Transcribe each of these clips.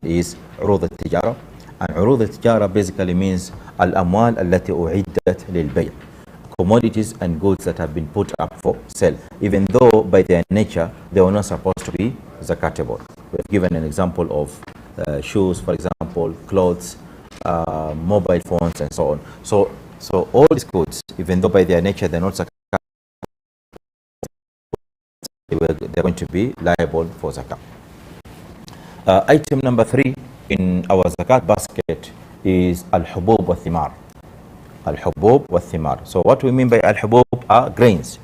is عروض التجارة. And عروض التجارة basically means الأموال التي أعدت للبيع, commodities and goods that have been put up for sale, even though by their nature they were not supposed to be zakatable. We have given an example of shoes, for example, clothes, mobile phones, and so on. So all these goods, even though by their nature they're not zakatable, they're going to be liable for zakat. Item number 3 in our zakat basket is al-hubub wa thimar. Al-hubub wa thimar. So what we mean by al-hubub are grains.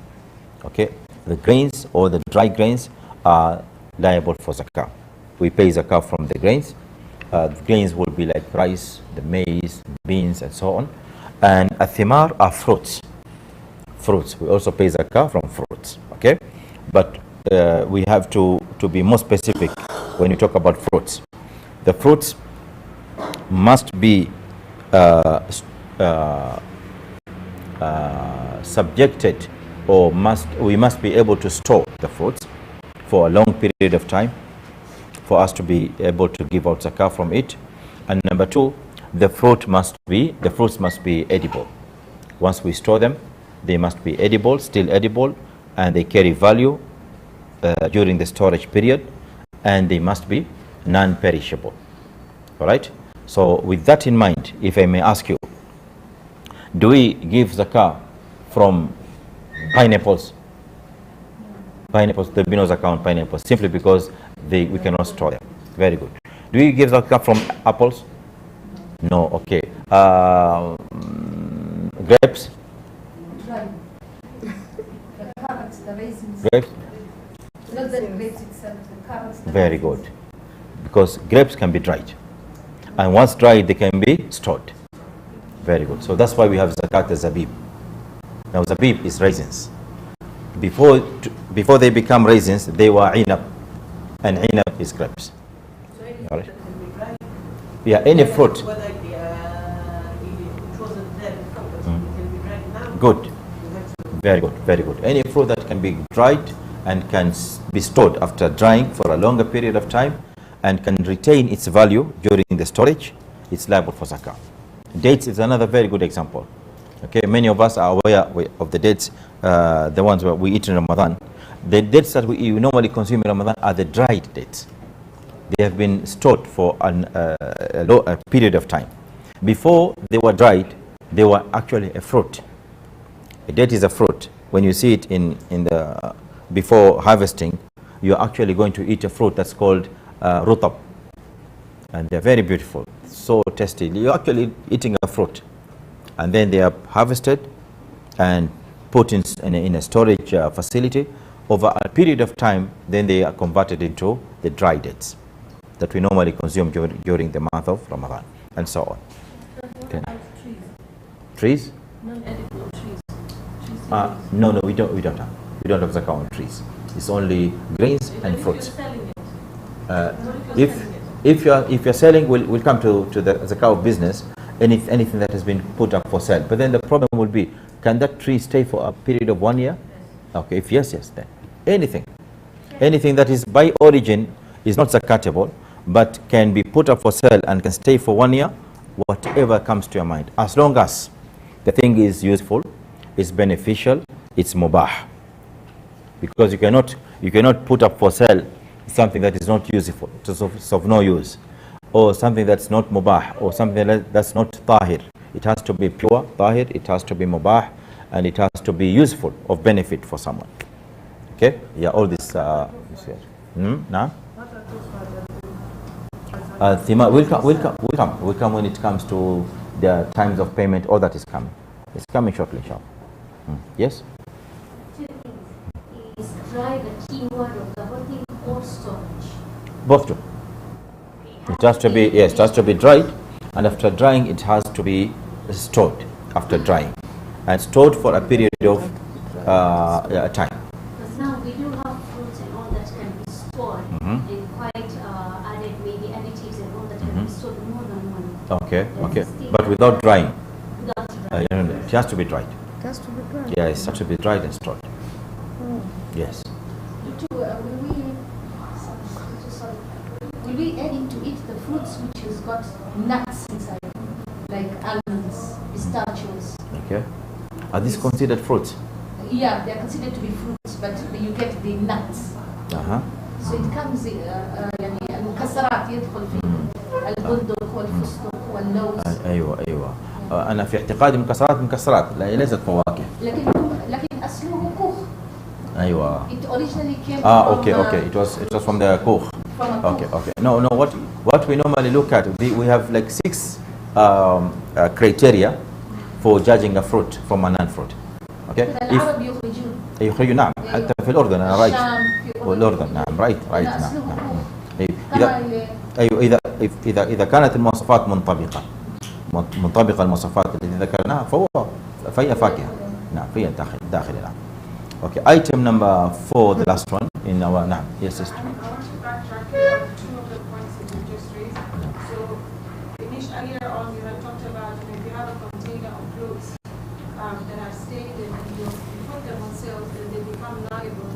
Okay, the grains or the dry grains are liable for zakah. We pay zakah from the grains. The grains will be like rice, the maize, beans, and so on. And al-thimar are fruits. Fruits. We also pay zakah from fruits. Okay, but we have to be more specific when you talk about fruits. The fruits must be subjected, or we must be able to store the fruits for a long period of time for us to be able to give out zakah from it. And number 2, the fruits must be edible. Once we store them, they must be edible, still edible, and they carry value during the storage period, and they must be non-perishable. All right. So with that in mind, if I may ask you, do we give zakah from pineapples? Pineapples, there will be no zakah on pineapples simply because we cannot store them. Very good. Do we give zakah from apples? No. Okay. Grapes? Grapes? Not the grapes itself, the carrots. Very good. Because grapes can be dried. And once dried, they can be stored. Very good. So that's why we have zakat al-zabib. Now zabib is raisins. Before they become raisins, they were inab. And inab is grapes. So any All fruit right. that can be dried? Yeah, any fruit. Whether it wasn't there before, it can be dried now. Good. Very good. Very good. Any fruit that can be dried and can be stored after drying for a longer period of time and can retain its value during the storage, it's liable for zakah. Dates is another very good example. Okay, many of us are aware of the dates, the ones that we eat in Ramadan. The dates that we normally consume in Ramadan are the dried dates. They have been stored for a period of time. Before they were dried, they were actually a fruit. A date is a fruit. When you see it in the before harvesting, you're actually going to eat a fruit that's called rutab. And they're very beautiful, so tasty. You're actually eating a fruit. And then they are harvested and put in a storage facility. Over a period of time, then they are converted into the dry dates that we normally consume during the month of Ramadan, and so on. Okay. Trees? Non-edible trees. No, we don't have. We don't have zakah on trees. It's only grains and fruits. If you're selling, we'll come to the zakah of business. Anything that has been put up for sale. But then the problem will be, can that tree stay for a period of 1 year? Okay, if yes, then anything that is by origin is not zakatable, but can be put up for sale and can stay for 1 year, whatever comes to your mind, as long as the thing is useful, it's beneficial, it's mubah. Because you cannot put up for sale something that is not useful, it's of no use, or something that's not mubah, or something that's not tahir. It has to be pure tahir, it has to be mubah, and it has to be useful, of benefit for someone. Okay? Yeah, all this here. Now? We'll come when it comes to the times of payment. All that is coming. It's coming shortly, inshallah. Yes? Two things. Is dry the key word of the whole thing or storage? Both true. It has to be, yes, it has to be dried, and after drying it has to be stored after drying, and stored for a period of time. Because now we do have fruits and all that can be stored and quite added maybe additives and all that can be stored more than one. Okay, but without drying. Without drying. It has to be dried. It has to be dried. Yeah, it has to be dried and stored. Yes. Will we add into it the fruit fruits which has got nuts inside, like almonds, pistachios. Okay. Are these considered fruits? Yeah, they are considered to be fruits, but you get the nuts. So it comes يعني المكسرات يدخل فيه البندق والفستق واللوز. ايوه ايوه. انا في اعتقادي مكسرات لا ليست فواكه. لكن أصله كوخ. ايوه. It originally came from okay. It was from the koch. Okay. No. What we normally look at, we have like 6 criteria for judging a fruit from a non-fruit. Okay. العرب يخرجون نعم حتى في الأردن أنا رايت. والأردن نعم رايت نعم. إذا كانت المواصفات منطبقة المواصفات التي ذكرناها فهي فاكهة. نعم فهي داخل نعم. Okay, item number 4, the last one in our نعم. Yes, sister. I want to backtrack on 2 of the points that you just raised. So, earlier on, you had talked about if you have a container of clothes that are stayed in and you put them on sale, then they become liable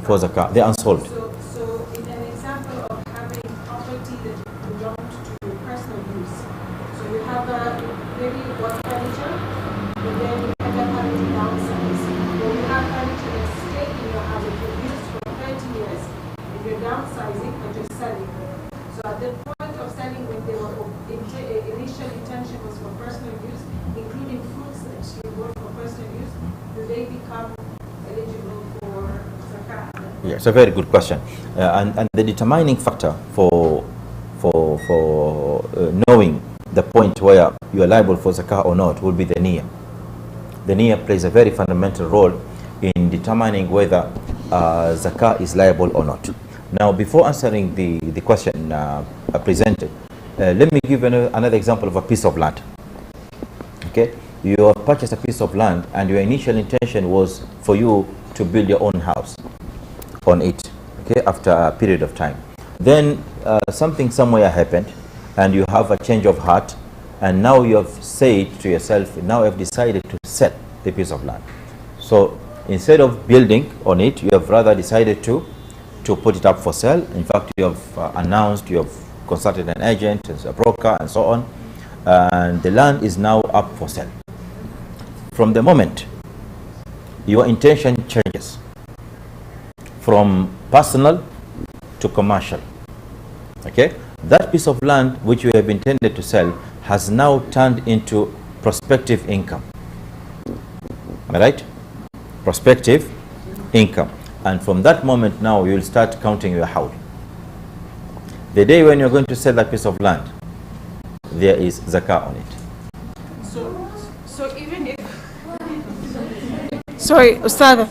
for zakat. They're unsold. So, in an example of having property that belonged to personal use, so you have maybe one furniture, but then you end up having to downsize. Or you have furniture that's stayed in your house that you've used for 30 years, and you're downsizing and you're selling. So at the point of selling, when they were initial intention was for personal use, including fruits that you bought for personal use, do they become eligible for zakat? Yeah, it's a very good question, and the determining factor for knowing the point where you are liable for zakah or not will be the niyyah. The niyyah plays a very fundamental role in determining whether zakah is liable or not. Now, before answering the question presented, let me give another example of a piece of land. Okay, you have purchased a piece of land and your initial intention was for you to build your own house on it, okay, after a period of time. Then something somewhere happened and you have a change of heart, and now you have said to yourself, now I've decided to sell the piece of land. So instead of building on it, you have rather decided to put it up for sale. In fact, you have announced, you have consulted an agent, a broker, and so on, and the land is now up for sale. From the moment your intention changes from personal to commercial, okay, that piece of land which you have intended to sell has now turned into prospective income. Am I right? Prospective income. And from that moment now, you will start counting your howl. The day when you're going to sell that piece of land, there is zakah on it. So even if... Sorry, Ustad.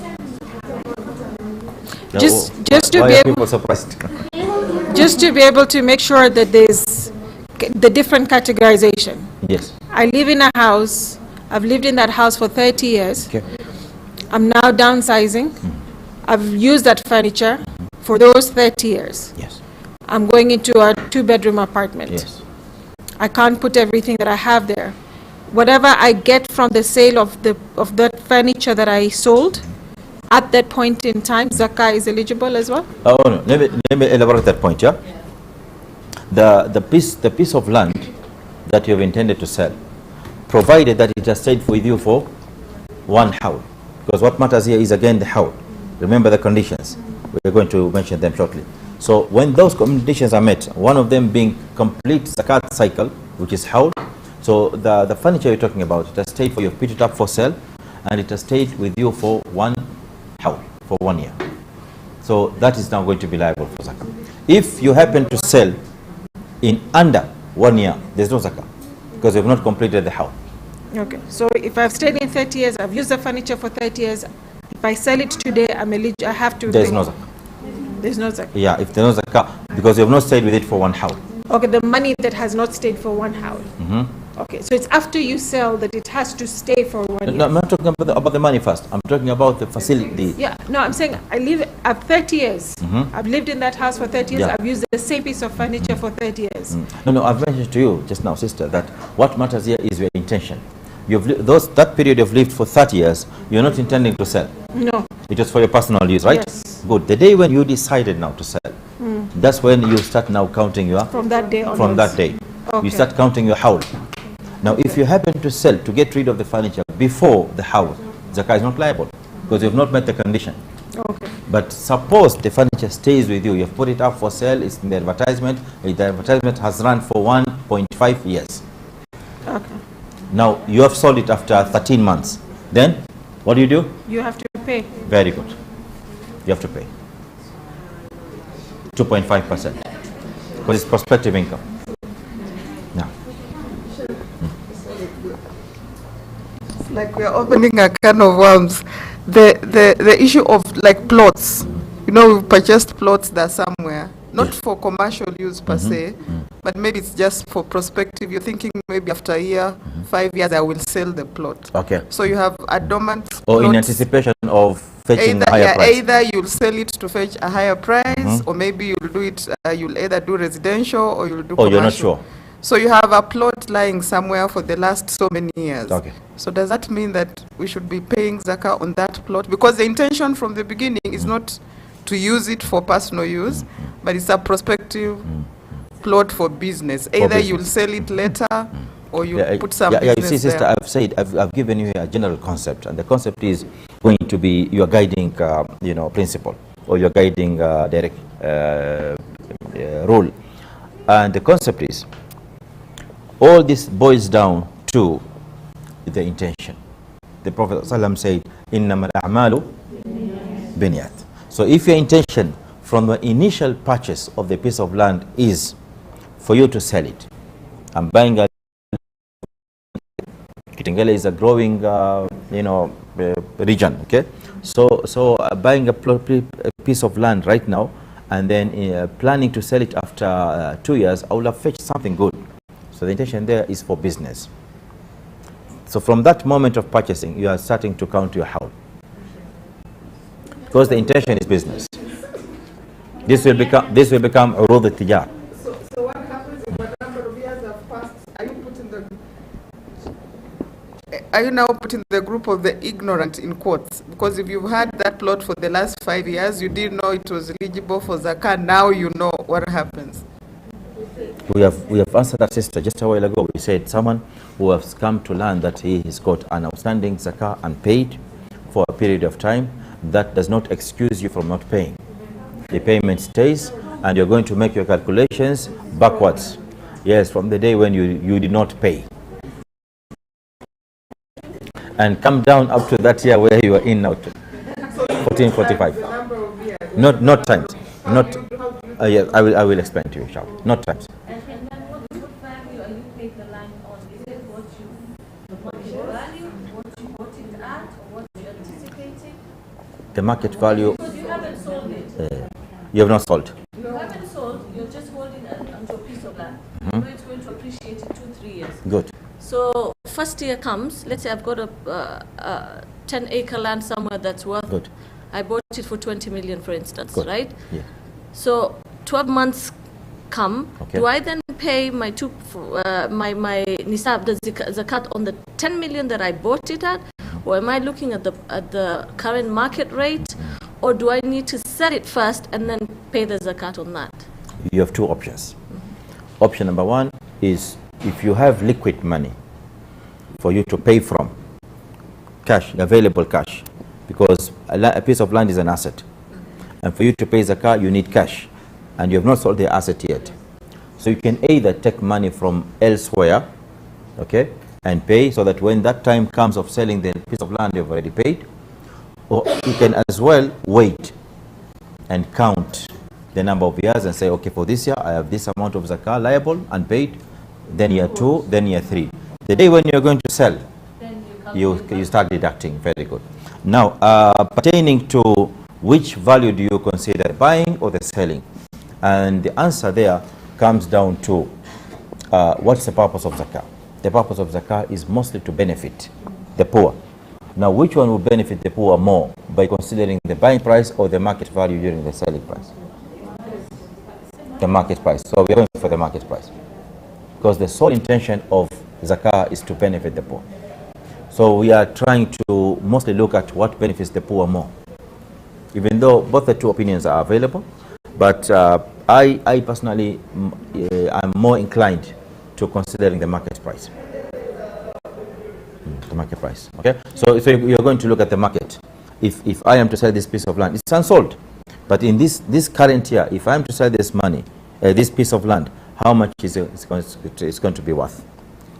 Just to why be are able, people surprised? just to be able to make sure that there's the different categorization. Yes. I live in a house. I've lived in that house for 30 years. Okay. I'm now downsizing. I've used that furniture for those 30 years. Yes. I'm going into a 2-bedroom apartment. Yes. I can't put everything that I have there. Whatever I get from the sale of that furniture that I sold, at that point in time, zakah is eligible as well? Oh no, let me elaborate that point, yeah? The piece of land that you have intended to sell, provided that it has stayed with you for 1 howl. Because what matters here is again the howl. Remember the conditions. We're going to mention them shortly. So when those conditions are met, one of them being complete zakat cycle, which is howl. So the furniture you're talking about, it has stayed for you, put it up for sale, and it has stayed with you for 1 howl, for 1 year. So that is now going to be liable for zakah. If you happen to sell in under 1 year, there's no zakah, because you've not completed the howl. Okay, so if I've stayed in 30 years, I've used the furniture for 30 years, if I sell it today, I'm eligible, I have to... There's no zakah. There's no zakah. Yeah, if there's no zakah, because you've not stayed with it for 1 howl. Okay, the money that has not stayed for 1 howl. Okay, so it's after you sell that it has to stay for 1 year. No, I'm not talking about the money first. I'm talking about the facility. Yeah, no, I'm saying I've 30 years. I've lived in that house for 30 years. Yeah. I've used the same piece of furniture for 30 years. No, I've mentioned to you just now, sister, that what matters here is your intention. That period you've lived for 30 years, you're not intending to sell. No. It was for your personal use, right? Yes. Good. The day when you decided now to sell, that's when you start now counting your... From that day onwards. From that day. Okay. You start counting your haul. Now, if you happen to sell, to get rid of the furniture before the haul, zakah is not liable because you've not met the condition. Okay. But suppose the furniture stays with you, you've put it up for sale, it's in the advertisement has run for 1.5 years. Okay. Now, you have sold it after 13 months. Then, what do? You have to pay. Very good. You have to pay 2.5% because it's prospective income. Now, It's like we're opening a can of worms. The issue of like plots, you know, we've purchased plots that are somewhere, not for commercial use per se, but maybe it's just for prospective. You're thinking maybe after a year, 5 years, I will sell the plot. okay. So you have a dormant Or in plot. anticipation of fetching Either, a higher price. either you'll sell it to fetch a higher price, or maybe you'll do it, you'll either do residential or you'll do Oh, commercial. you're not sure. So you have a plot lying somewhere for the last so many years. Okay. So does that mean that we should be paying zakah on that plot? Because the intention from the beginning is not to use it for personal use, but it's a prospective plot for business. Either you'll business. sell it later or you'll put some you see, business sister, there. I've said, I've given you a general concept, and the concept is going to be your guiding, principle, or your guiding direct rule. And the concept is, all this boils down to the intention. The Prophet ﷺ said, إِنَّمَا الْأَعْمَالُ بِنِيَّاتٍ. So if your intention from the initial purchase of the piece of land is for you to sell it, I'm buying a Kitengele is a growing, region, okay? So buying a piece of land right now, and then planning to sell it after 2 years, I will have fetched something good. So the intention there is for business. So from that moment of purchasing, you are starting to count your house, because the intention is business. This will become urud al-tijar. So what happens if a number of years have passed? Are you now put in the group of the ignorant, in quotes? Because if you've had that plot for the last 5 years, you didn't know it was eligible for zakah, now you know what happens. We have answered that, sister, just a while ago. We said someone who has come to learn that he has got an outstanding zakah unpaid for a period of time, that does not excuse you from not paying. The payment stays, and you're going to make your calculations backwards. Yes, from the day when you did not pay, and come down up to that year where you are in now, 1445. Not times. Not. Yes, I will explain to you, inshallah. Not times. And then what value are you paying the land on? Is it what you value, what you bought it at, or what you're anticipating? The market value. Because you haven't sold it. You have not sold. You haven't sold, you're just holding onto a piece of land. You know it's going to appreciate in 2-3 years. Good. So first year comes, let's say I've got a 10-acre land somewhere that's worth, Good. I bought it for 20 million, for instance, Good. right? Yeah. So 12 months come, Okay. do I then pay my my nisab, the zakat on the 10 million that I bought it at, or am I looking at the current market rate, or do I need to sell it first and then pay the zakat on that? You have two options. Option number one is, if you have liquid money for you to pay from, cash, available cash, because a piece of land is an asset, and for you to pay zakah you need cash, and you have not sold the asset yet. So you can either take money from elsewhere, okay, and pay, so that when that time comes of selling the piece of land you've already paid, or you can as well wait and count the number of years and say, okay, for this year I have this amount of zakah liable and paid, then year 2, then year 3. The day when you're going to sell, you start deducting. Very good. Now, pertaining to which value do you consider, buying or the selling? And the answer there comes down to what's the purpose of zakah? The purpose of zakah is mostly to benefit the poor. Now, which one will benefit the poor more, by considering the buying price or the market value during the selling price? The market price. So we are going for the market price, because the sole intention of zakah is to benefit the poor. So we are trying to mostly look at what benefits the poor more. even though both the two opinions are available. But I personally, I'm more inclined to considering the market price. The market price, okay? So you're going to look at the market. If I am to sell this piece of land, it's unsold. But in this current year, if I am to sell this money, this piece of land, how much is it's going to be worth?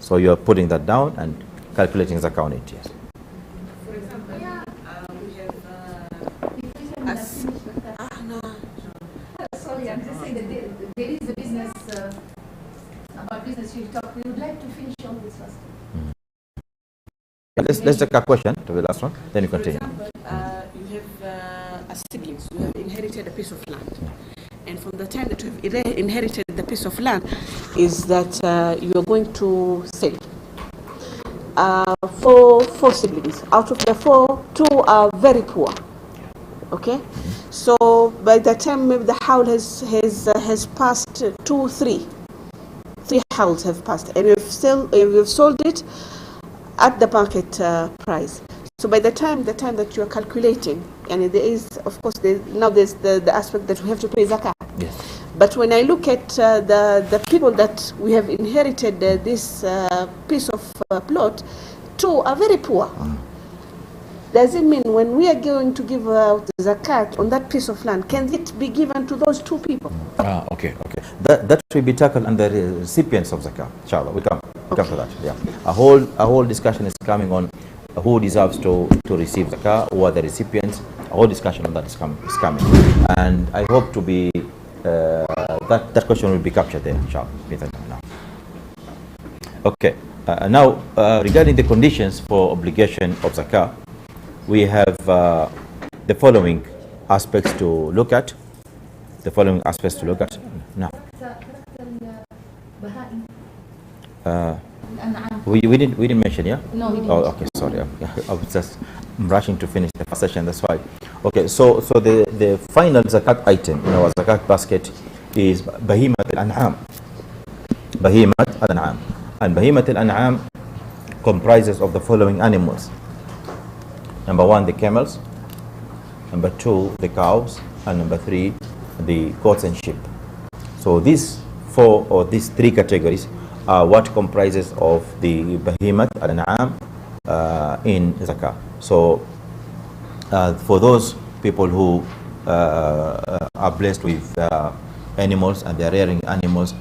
So you're putting that down and calculating the account it, yes. For example, we have sorry, I'm just saying that there is a business, about business you talk. We would like to finish all this first. Let's take a question to the last one, then you continue. For example, you have as siblings, you have inherited a piece of land. And from the time that you have inherited the piece of land is that you are going to sell. Four siblings. Out of the four, two are very poor. Okay? So by the time maybe the howl has passed three howls have passed, and we've sold it at the market price. So by the time that you are calculating, and there is, of course, there's the aspect that we have to pay zakat. Yes. But when I look at the people that we have inherited this piece of plot, two are very poor. Does it mean when we are going to give out zakat on that piece of land, can it be given to those two people? Okay. That will be tackled under the recipients of zakat. Inshallah, we come to that. Yeah, a whole discussion is coming on who deserves to receive zakah, who are the recipients. A whole discussion on that is coming, and I hope to be that question will be captured there, inshallah. Okay. Now, regarding the conditions for obligation of zakah, we have the following aspects to look at. Now, we didn't mention, yeah? No, we didn't. Oh, okay, sorry. I was just rushing to finish the first session, that's why. Okay, so the final zakat item in our zakat basket is bahimat al-an'am. And bahimat al-an'am comprises of the following animals. Number one, the camels. Number two, the cows. And number three, the goats and sheep. So these four or these three categories are what comprises of the bahimat al-an'am in zakah. So for those people who are blessed with animals and they are rearing animals,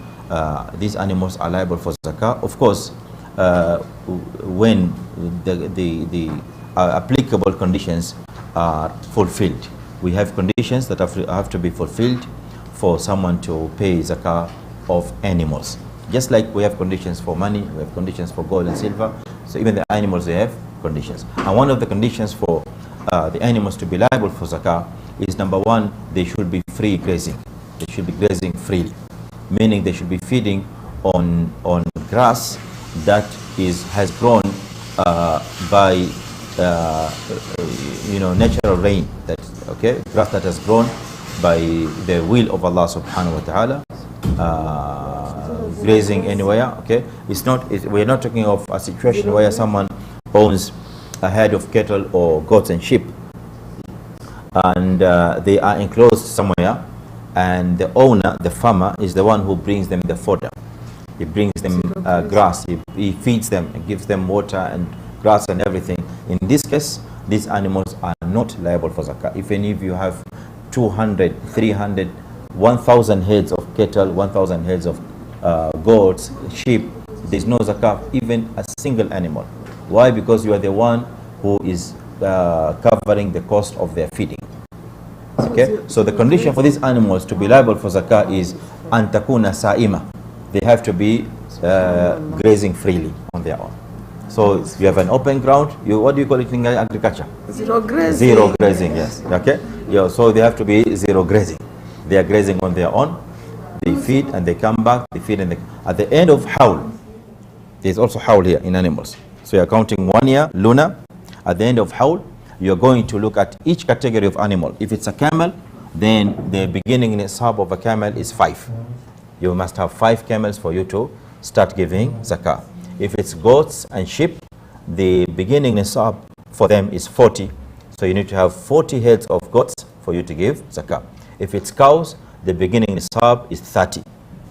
these animals are liable for zakah. Of course, when the applicable conditions are fulfilled. We have conditions that have to be fulfilled for someone to pay zakah of animals. Just like we have conditions for money, we have conditions for gold and silver. So even the animals, they have conditions. And one of the conditions for the animals to be liable for zakah is, number one, they should be free grazing. They should be grazing freely, meaning they should be feeding on grass that has grown by natural rain. Grass that has grown by the will of Allah subhanahu wa ta'ala, grazing anywhere. Okay, we're not talking of a situation where someone owns a herd of cattle or goats and sheep, and they are enclosed somewhere, and the owner, the farmer, is the one who brings them the fodder. He brings them grass, he feeds them and gives them water and grass and everything. In this case, these animals are not liable for zakah. If any of you have 200, 300, 1,000 heads of cattle, 1,000 heads of goats, sheep, there's no zakah, even a single animal. Why? Because you are the one who is covering the cost of their feeding. Okay, so the condition for these animals to be liable for zakah is antakuna sa'ima. They have to be grazing freely on their own. So you have an open ground. What do you call it in agriculture? Zero grazing. Zero grazing, yes. Okay. Yeah. So they have to be zero grazing. They are grazing on their own. They feed and they come back. They feed and at the end of howl, there's also howl here in animals. So you're counting 1 year lunar. At the end of howl, you're going to look at each category of animal. If it's a camel, then the beginning nisab of a camel is 5. You must have 5 camels for you to start giving zakah. If it's goats and sheep, the beginning nisab for them is 40. So you need to have 40 heads of goats for for you to give zakah. If it's cows, the beginning nisab is 30.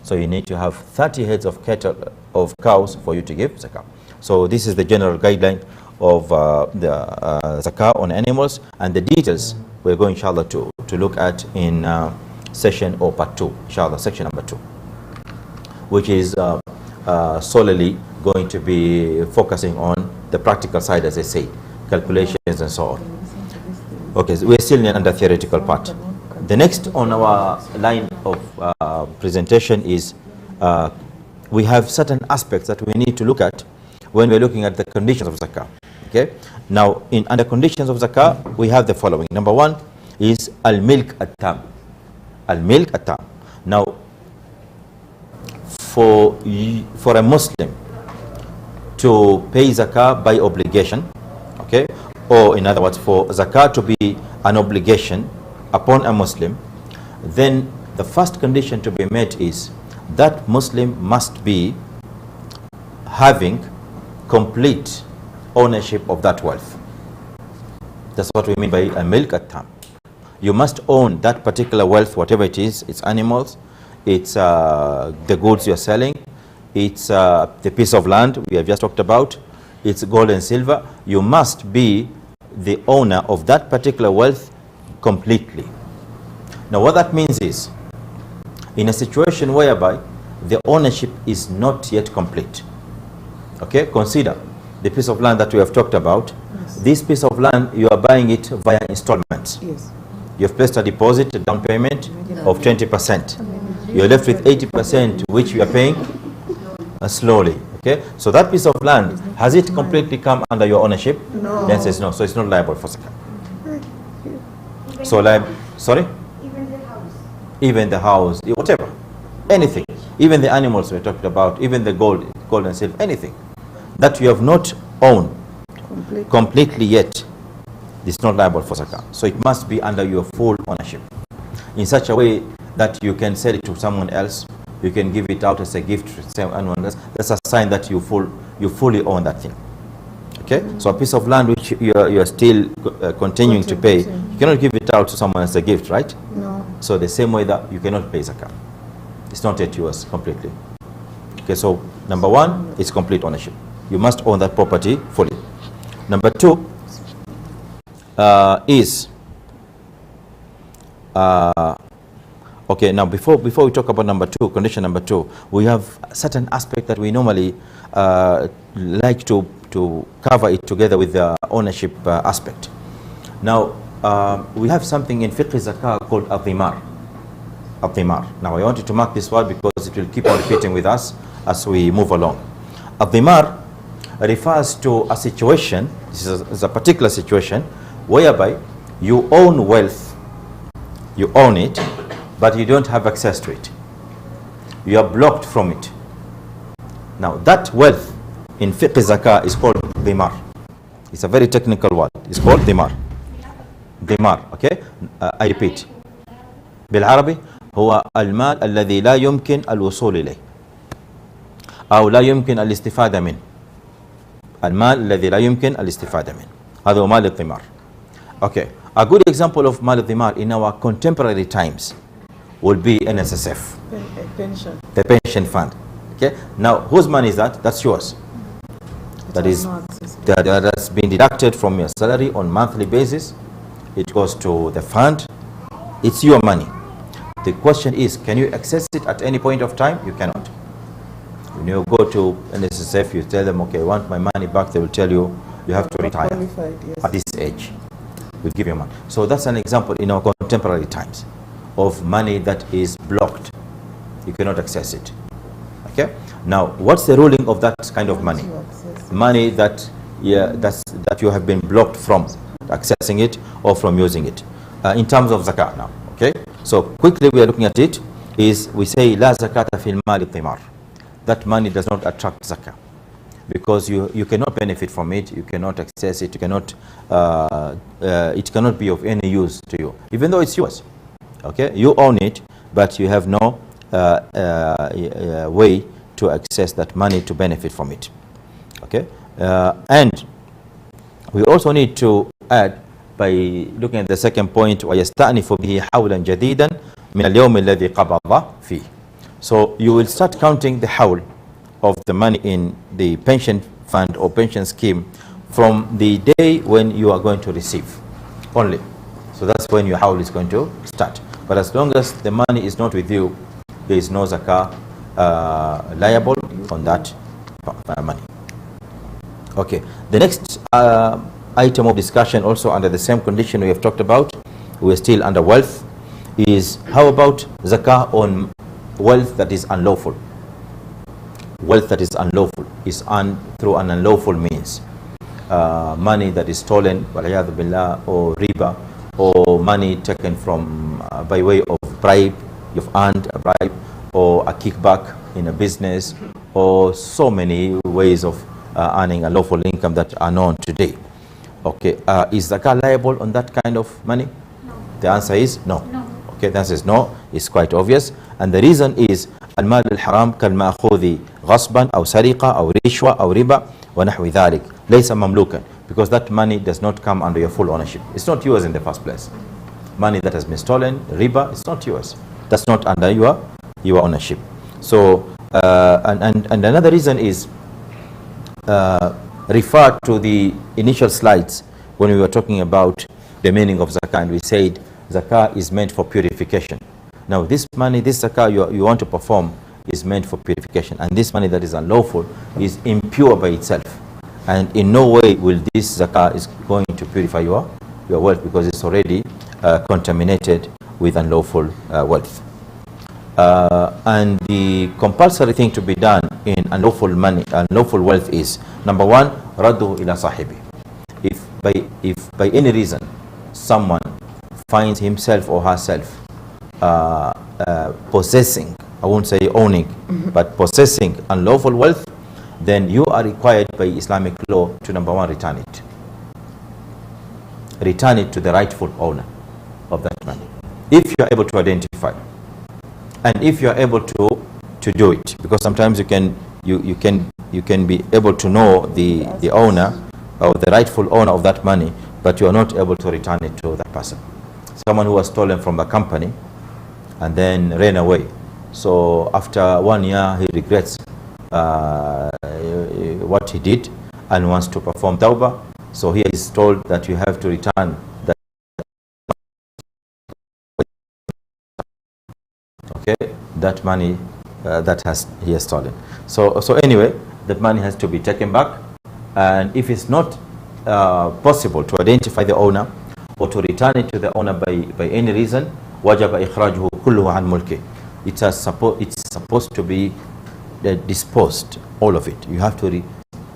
So you need to have 30 heads of cattle, of cows for you to give zakah. So this is the general guideline of the zakah on animals, and the details we're going, inshallah, to look at in session or part 2, inshallah, section number 2, which is solely going to be focusing on the practical side, as I say, calculations and so on. Okay, so we're still in the theoretical part. The next on our line of presentation is we have certain aspects that we need to look at when we're looking at the conditions of zakah. Okay, now under conditions of zakah we have the following. Number 1 is al-milk at-tam. Al-milk at-tam. Now for a Muslim to pay zakah by obligation, okay, or in other words for zakah to be an obligation upon a Muslim, then the first condition to be met is that Muslim must be having complete ownership of that wealth. That's what we mean by a milk at-tam. You must own that particular wealth, whatever it is. It's animals, it's the goods you're selling, it's the piece of land we have just talked about, it's gold and silver. You must be the owner of that particular wealth completely. Now what that means is, in a situation whereby the ownership is not yet complete, okay, consider the piece of land that we have talked about. Yes. This piece of land, you are buying it via installments. Yes. You have placed a deposit, a down payment of 20%. You're left with 80%, which you are paying slowly. Okay, so that piece of land, has it completely come under your ownership? No. The answer is no. So it's not liable for zakah. So sorry? Even the house. Even the house, whatever, anything, even the animals we're talking about, even the gold and silver, anything that you have not owned completely yet, it's not liable for zakah. So it must be under your full ownership, in such a way that you can sell it to someone else, you can give it out as a gift to someone else. That's a sign that you fully own that thing. Okay, so a piece of land which you are still continuing to pay, you cannot give it out to someone as a gift, right? No. So the same way that you cannot pay zakah, it's not yet yours completely. Okay, so number 1 is complete ownership. You must own that property fully. Number 2 is okay, now before we talk about number 2, condition number 2, we have certain aspect that we normally like to cover it together with the ownership aspect. Now we have something in fiqh zakah called al-dhimar. Al-dhimar. Now I want you to mark this word because it will keep on repeating with us as we move along. Al-dhimar refers to a situation, this is a particular situation, whereby you own wealth, you own it, but you don't have access to it. You are blocked from it. Now that wealth in fiqh zakah is called dhimar. It's a very technical word. It's called dhimar. Dhimar, okay? I repeat. بالعربي هو المال الذي لا يمكن الوصول إليه أو لا يمكن الاستفادة منه. المال الذي لا يمكن الاستفادة منه. هذا هو مال الضمار. Okay. A good example of mal al-dhimar in our contemporary times will be NSSF. Pension. The pension fund. Okay. Now, whose money is that? That's yours. That's been deducted from your salary on monthly basis. It goes to the fund. It's your money. The question is, can you access it at any point of time? You cannot. When you go to NSSF, you tell them, okay, I want my money back. They will tell you, you have to retire at this age. We'll give you money. So that's an example in our contemporary times of money that is blocked. You cannot access it. Okay. Now, what's the ruling of that kind of money? Money that you have been blocked from accessing it or from using it. In terms of zakat now. Okay. So quickly we are looking at it. We say la zakata fil mal al-dhimar. That money does not attract zakah, because you cannot benefit from it, you cannot access it, you cannot it cannot be of any use to you, even though it's yours. Okay, you own it, but you have no way to access that money to benefit from it. Okay, and we also need to add by looking at the second point, وَيَسْتَأْنِفُ بِهِ حَوْلًا جَدِيدًا مِنَ الْيَوْمِ الَّذِي قَبَضَ فِيهِ. So you will start counting the hawl of the money in the pension fund or pension scheme from the day when you are going to receive only. So that's when your hawl is going to start. But as long as the money is not with you, there is no zakah liable on that money. Okay, the next item of discussion, also under the same condition we have talked about, we are still under wealth, is how about zakah on wealth that is unlawful? Wealth that is unlawful is earned through an unlawful means. Money that is stolen, waliyadhu billah, or riba, or money taken from by way of bribe, you've earned a bribe, or a kickback in a business, or so many ways of earning a lawful income that are known today. Okay, is zakah liable on that kind of money? No. The answer is no. No. Okay, the answer is no. It's quite obvious, and the reason is المال الحرام كالمأخوذ غصبا أو سرقة أو رشوة أو ربا ونحو ذلك ليس مملوكا, because that money does not come under your full ownership. It's not yours in the first place. Money that has been stolen, riba, it's not yours. That's not under your ownership. So and another reason is refer to the initial slides when we were talking about the meaning of zakah, and we said zakah is meant for purification. Now this money, this zakah you want to perform is meant for purification, and this money that is unlawful is impure by itself, and in no way will this zakah is going to purify your wealth, because it's already contaminated with unlawful wealth. And the compulsory thing to be done in unlawful money, unlawful wealth is, number one, radduhu ila sahibi. If by any reason someone finds himself or herself possessing, I won't say owning, but possessing unlawful wealth, then you are required by Islamic law to, number one, return it. Return it to the rightful owner of that money, if you are able to identify, and if you are able to do it, because sometimes you can be able to know the owner or the rightful owner of that money, but you are not able to return it to that person. Someone who was stolen from the company and then ran away. So after 1 year, he regrets what he did and wants to perform tawbah. So here is told that you have to return that. Okay, that money that he has stolen. So anyway, that money has to be taken back, and if it's not possible to identify the owner or to return it to the owner by any reason, wajaba ikhrajuhu kulluhu an mulki. It's supposed to be disposed, all of it. You have to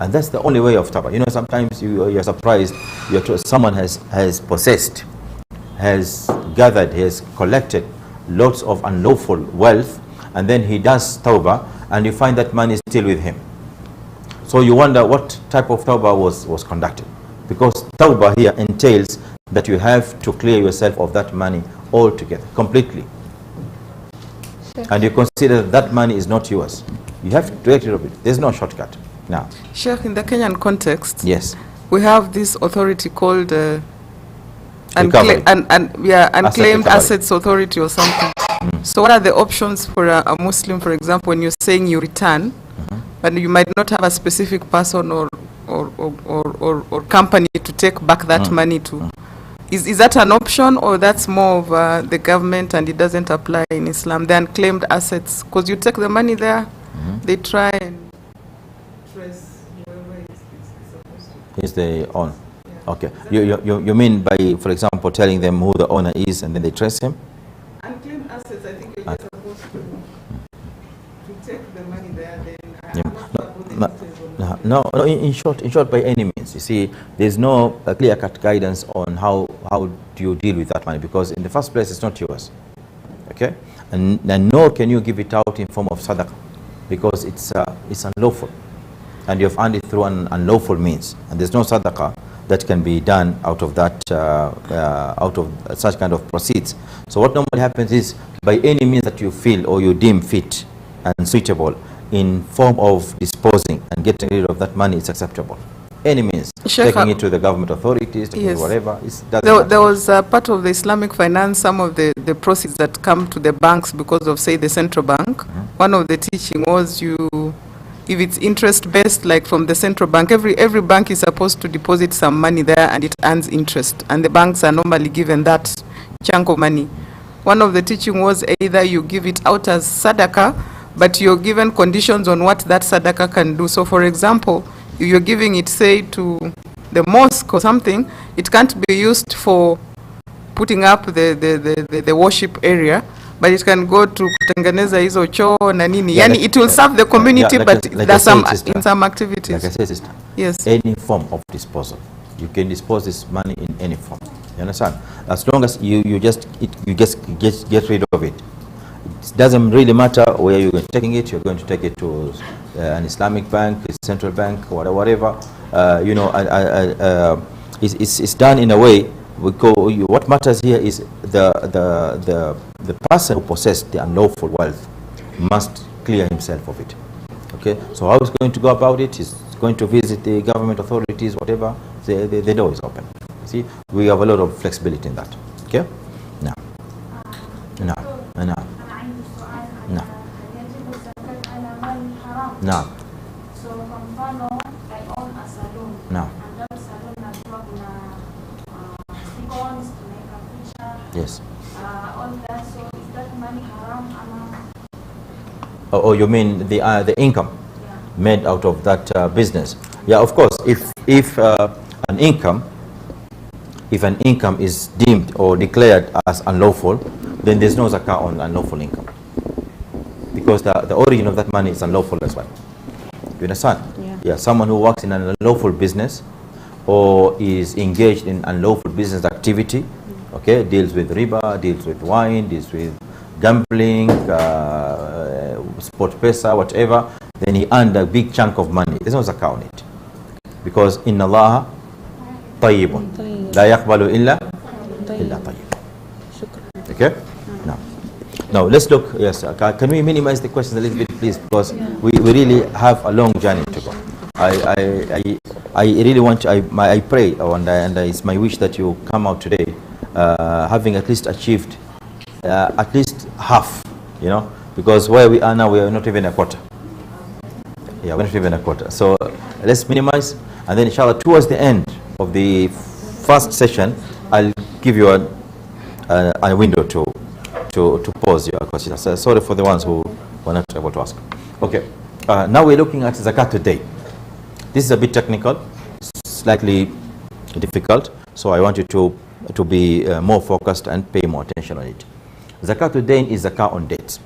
and that's the only way of tawbah. You know, sometimes you're surprised, someone has possessed, has gathered, has collected lots of unlawful wealth, and then he does tawbah, and you find that money is still with him. So you wonder what type of tawbah was conducted, because tawbah here entails that you have to clear yourself of that money altogether, completely. Sure. And you consider that money is not yours. You have to get rid of it. There's no shortcut. Now, Sheikh, in the Kenyan context, yes, we have this authority called Recovery. Unclaimed Assets Authority or something. So what are the options for a Muslim, for example, when you're saying you return, but you might not have a specific person or company to take back that money to? Is that an option, or that's more of the government and it doesn't apply in Islam, the unclaimed assets? Because you take the money there, they try and trace whoever is supposed to. Is the owner. Yeah. Okay. You mean by, for example, telling them who the owner is and then they trace him? Unclaimed assets, I think you're just supposed to take the money there, then No, in short, by any means. You see, there's no clear-cut guidance on how do you deal with that money, because in the first place, it's not yours. Okay? And nor can you give it out in form of sadaqah, because it's unlawful. And you've earned it through an unlawful means. And there's no sadaqah that can be done out of that, out of such kind of proceeds. So what normally happens is, by any means that you feel or you deem fit and suitable, in form of disposing and getting rid of that money, is acceptable. any means, Sheikh, taking it to the government authorities, taking yes. whatever. There was part of the Islamic finance, some of the proceeds that come to the banks because of, say, the central bank. One of the teaching was if it's interest-based, like from the central bank, every bank is supposed to deposit some money there and it earns interest. And the banks are normally given that chunk of money. One of the teaching was either you give it out as sadaqah, but you're given conditions on what that sadaqah can do. So, for example, if you're giving it, say, to the mosque or something, it can't be used for putting up the worship area, but it can go to kutengeneza hizo choo na nini. Yani it will serve the community, like but there's some sister, in some activities. Like I said, sister, yes, any form of disposal, you can dispose this money in any form. You understand? As long as you just get rid of it. It doesn't really matter where you're taking it. You're going to take it to an Islamic bank, a central bank, whatever. You know, it's done in a way. What matters here is the person who possessed the unlawful wealth must clear himself of it. Okay, so how he's going to go about it? He's going to visit the government authorities, whatever. The door is open. You see, we have a lot of flexibility in that. Okay, now. Now. So kwa mfano, I own a salon. Now. And that salon najua kuna stick-ons, tunaweka picha. Yes. All that, so is that money haram ama? Oh, you mean the income made out of that business? Yeah, of course. If an income is deemed or declared as unlawful, then there's no zakah on unlawful income, because the origin of that money is unlawful as well. You understand? Yeah. Someone who works in an unlawful business or is engaged in unlawful business activity, okay, deals with riba, deals with wine, deals with gambling, sport pesa, whatever, then he earned a big chunk of money. There's no zakah on it, because inna Allah tayyibun la yaqbalu illa tayyib. Okay. Now let's look. Yes, can we minimize the questions a little bit, please, because we really have a long journey to go. I really want. I pray, and it's my wish that you come out today having at least achieved at least half. You know, because where we are now, we are not even a quarter. Yeah, we're not even a quarter. So let's minimize, and then inshallah towards the end of the first session, I'll give you a window to pose your questions. Sorry for the ones who were not able to ask. Okay, now we're looking at zakat today. This is a bit technical, slightly difficult, so I want you to be more focused and pay more attention on it. Zakat today is zakat on debt.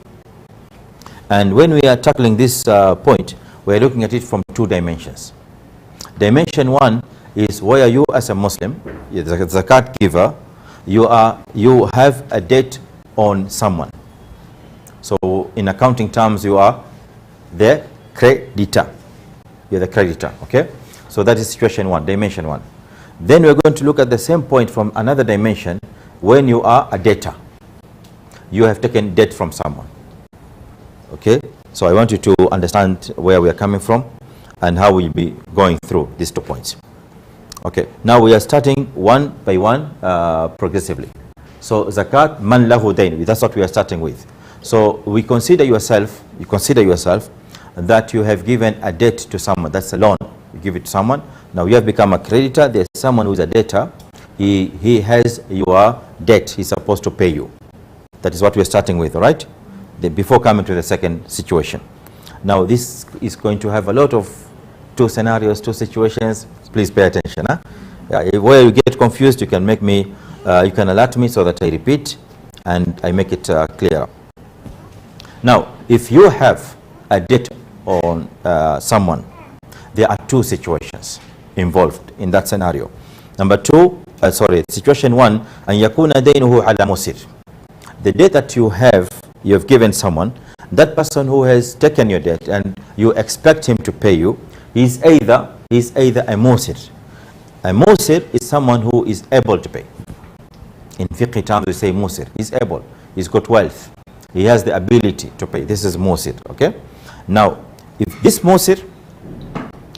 And when we are tackling this point, we're looking at it from two dimensions. Dimension one is where you as a Muslim, the zakat giver, you have a debt on someone. So in accounting terms, you are the creditor. You're the creditor, okay? So that is situation one, dimension one. Then we're going to look at the same point from another dimension when you are a debtor. You have taken debt from someone, okay? So I want you to understand where we are coming from and how we'll be going through these 2 points. Okay, now we are starting one by one progressively. So zakat man lahu dayn, that's what we are starting with. So you consider yourself that you have given a debt to someone. That's a loan. You give it to someone. Now you have become a creditor. There's someone who is a debtor. He has your debt. He's supposed to pay you. That is what we are starting with, all right? Before coming to the second situation. Now this is going to have a lot of two scenarios, two situations. Please pay attention. Huh? Yeah, where you get confused, you can make me, you can alert me so that I repeat and I make it clearer. Now, if you have a debt on someone, there are two situations involved in that scenario. Number two, situation one, an yakuna daynuhu ala musir. The debt that you have given someone, that person who has taken your debt and you expect him to pay you, is either a musir. A musir is someone who is able to pay. In fiqh terms, we say musir. He's able. He's got wealth. He has the ability to pay. This is musir. Okay. Now, if this musir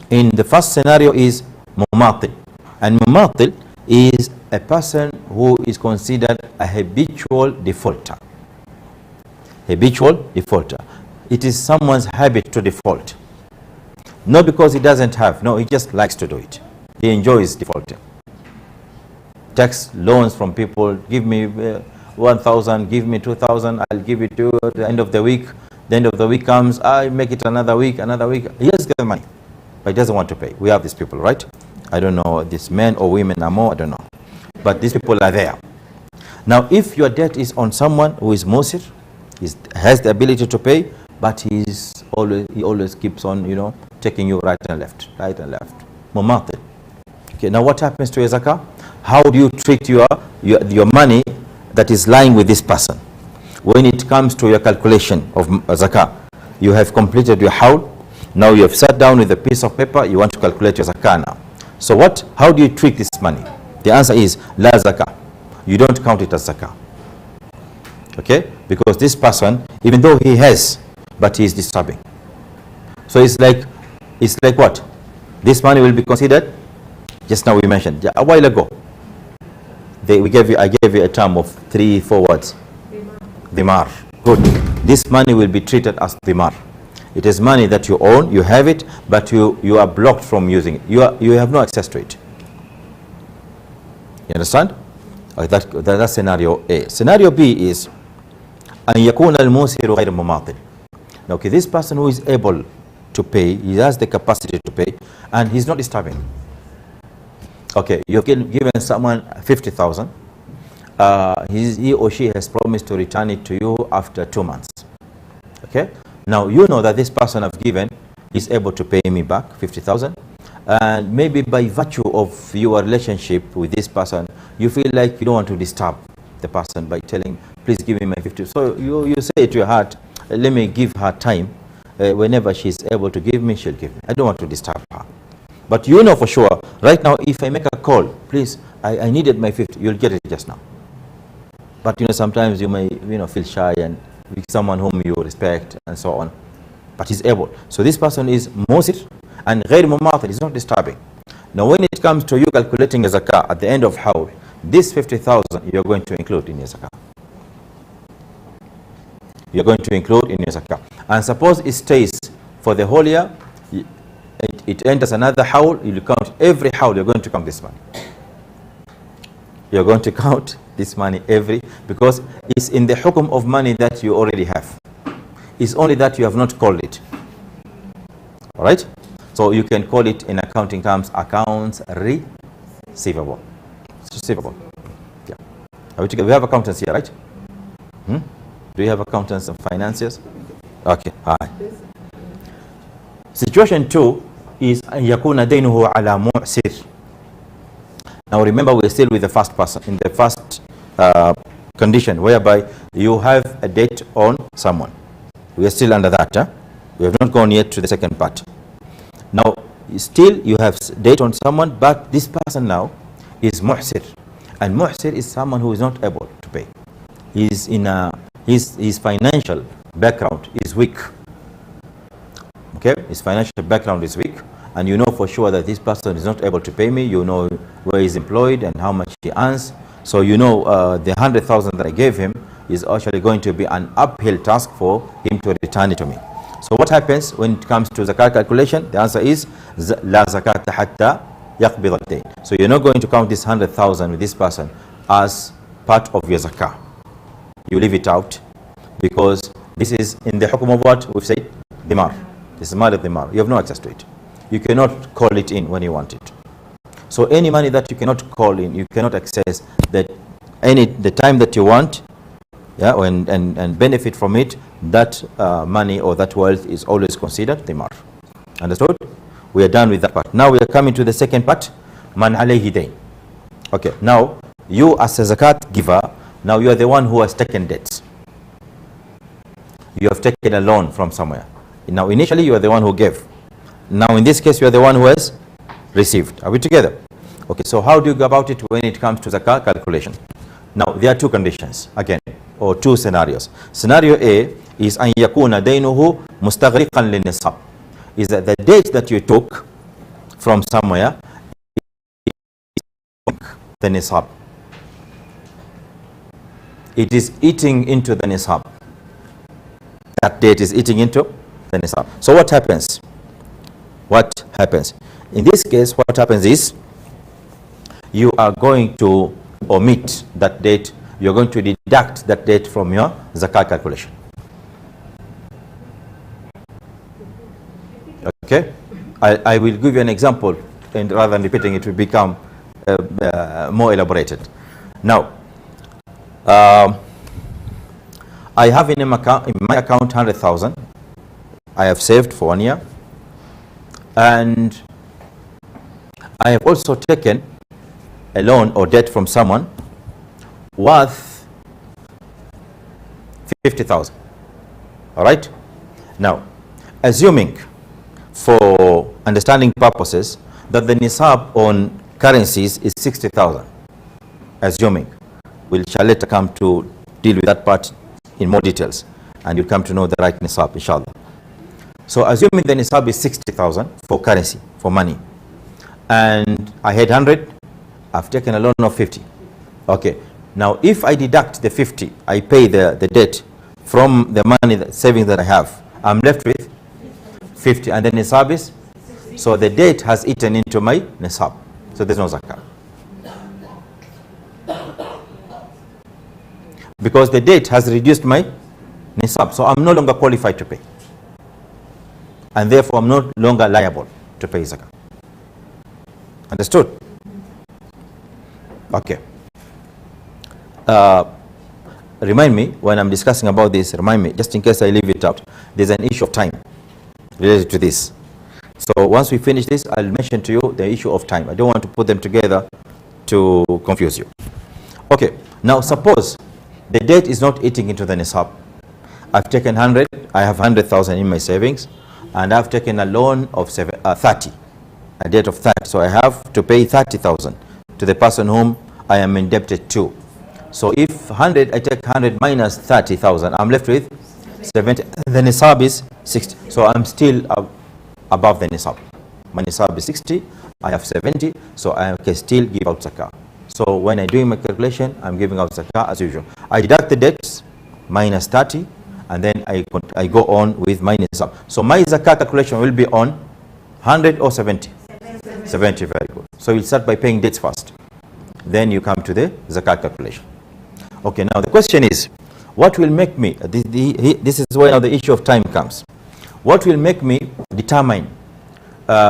in the first scenario is mumatil. And mumatil is a person who is considered a habitual defaulter. Habitual defaulter. It is someone's habit to default. Not because he doesn't have, no, he just likes to do it. He enjoys defaulting. Takes loans from people, give me 1,000, give me 2,000, I'll give it to you at the end of the week. The end of the week comes, I make it another week. He just gets the money, but he doesn't want to pay. We have these people, right? I don't know, these men or women are more, I don't know. But these people are there. Now, if your debt is on someone who is musir, has the ability to pay, but he always keeps on, taking you right and left. Mumatil. Okay, now what happens to your zakah? How do you treat your money that is lying with this person? When it comes to your calculation of zakah, you have completed your haul. Now you have sat down with a piece of paper, you want to calculate your zakah now. So how do you treat this money? The answer is la zakah. You don't count it as zakah. Okay? Because this person, even though he has, but he is disturbing. So it's like what? This money will be considered, just now we mentioned, a while ago. I gave you a term of 3-4 words. Dimar. Good. This money will be treated as dimar. It is money that you own, you have it, but you are blocked from using it. You have no access to it. You understand? That's scenario A. Scenario B is أن يكون الموسر غير مماطل. Now, okay, this person who is able to pay, he has the capacity to pay, and he's not disturbing. Okay, you've given someone 50,000. He or she has promised to return it to you after 2 months. Okay, now you know that this person I've given is able to pay me back 50,000, and maybe by virtue of your relationship with this person, you feel like you don't want to disturb the person by telling, please give me my 50. So you say to your heart, let me give her time. Whenever she's able to give me, she'll give me. I don't want to disturb her. But you know for sure, right now, if I make a call, please, I needed my 50, you'll get it just now. But sometimes you may feel shy and with someone whom you respect and so on. But he's able. So this person is musir and ghair mumathil, is not disturbing. Now when it comes to you calculating a zakah at the end of hawl, this 50,000 you're going to include in your zakah. You're going to include in your zakah. And suppose it stays for the whole year, it enters another hawl, you count every hawl, you're going to count this money. You're going to count this money because it's in the hukum of money that you already have. It's only that you have not called it. All right? So you can call it in accounting terms, accounts receivable. It's receivable. Yeah. We have accountants here, right? Do you have accountants and financiers? Okay. All right. Situation 2 is أن يكون دينه على معسر. Now remember, we're still with the first person, in the first condition, whereby you have a debt on someone. We are still under that. We have not gone yet to the second part. Now, still you have debt on someone, but this person now is muhsir. And muhsir is someone who is not able to pay. His financial background is weak. Okay, his financial background is weak, and you know for sure that this person is not able to pay me. You know where he's employed and how much he earns. So you know the 100,000 that I gave him is actually going to be an uphill task for him to return it to me. So what happens when it comes to zakat calculation? The answer is la zakat hatta yaqbid al-dayn. So you're not going to count this 100,000 with this person as part of your zakah. You leave it out because this is in the hukum of what we've said, dimar. This is mal dimar. You have no access to it. You cannot call it in when you want it. So any money that you cannot call in, you cannot access the time that you want, yeah, and benefit from it, that money or that wealth is always considered dimar. Understood? We are done with that part. Now we are coming to the second part, man alayhi dayn. Okay, now you as a zakat giver, now you are the one who has taken debts. You have taken a loan from somewhere. Now initially you are the one who gave. Now in this case you are the one who has received. Are we together? Okay, so how do you go about it when it comes to zakat calculation? Now there are two conditions again, or two scenarios. Scenario A is an yakuna daynuhu mustaghriqan lin nisab. Is that the debt that you took from somewhere the nisab. It is eating into the nisab. That date is eating into the nisab. So what happens? What happens? In this case, what happens is you are going to omit that date. You're going to deduct that date from your zakat calculation. Okay? I will give you an example, and rather than repeating it will become more elaborated. Now, I have in my account 100,000. I have saved for 1 year, and I have also taken a loan or debt from someone worth 50,000. All right? Now, assuming for understanding purposes that the nisab on currencies is 60,000, assuming, we shall later come to deal with that part in more details, and you'll come to know the right nisab, inshallah. So assuming the nisab is 60,000 for currency, for money, and I had 100, I've taken a loan of 50. Okay, now if I deduct the 50, I pay the debt from the money, the savings that I have, I'm left with 50, and the nisab is, so the debt has eaten into my nisab, so there's no zakah. Because the debt has reduced my nisab, so I'm no longer qualified to pay, and therefore I'm no longer liable to pay zakah. Understood? Okay. Remind me when I'm discussing about this, remind me, just in case I leave it out, there's an issue of time related to this. So once we finish this, I'll mention to you the issue of time. I don't want to put them together to confuse you. Okay, now suppose the debt is not eating into the nisab. I've taken 100, I have 100,000 in my savings, and I've taken a loan of 30, a debt of 30. So I have to pay 30,000 to the person whom I am indebted to. So if 100, I take 100 minus 30,000, I'm left with 70. The nisab is 60. So I'm still above the nisab. My nisab is 60, I have 70, so I can still give out zakah. So when I do my calculation, I'm giving out zakah as usual. I deduct the debts minus 30, and then I go on with my nisab. So my zakah calculation will be on 100 or 70? 70, very good. So you'll start by paying debts first. Then you come to the zakat calculation. Okay, now the question is, what will make me, this is where now the issue of time comes. What will make me determine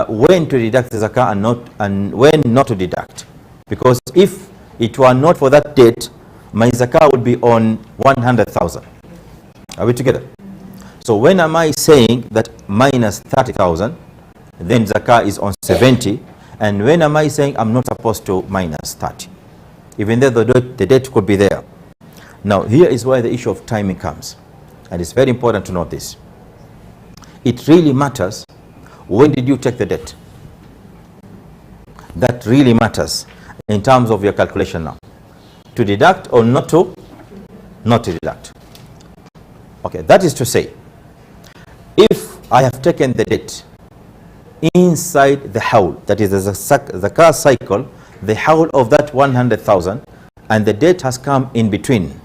when to deduct the zakah and when not to deduct? Because if it were not for that date, my zakah would be on 100,000. Are we together? So when am I saying that minus 30,000, then zakah is on 70, and when am I saying I'm not supposed to minus 30? Even though the date could be there. Now here is where the issue of timing comes, and it's very important to note this. It really matters when did you take the debt. That really matters in terms of your calculation now. To deduct or not to deduct. Okay, that is to say, if I have taken the debt inside the hawl, that is the zakah cycle, the hawl of that 100,000, and the debt has come in between.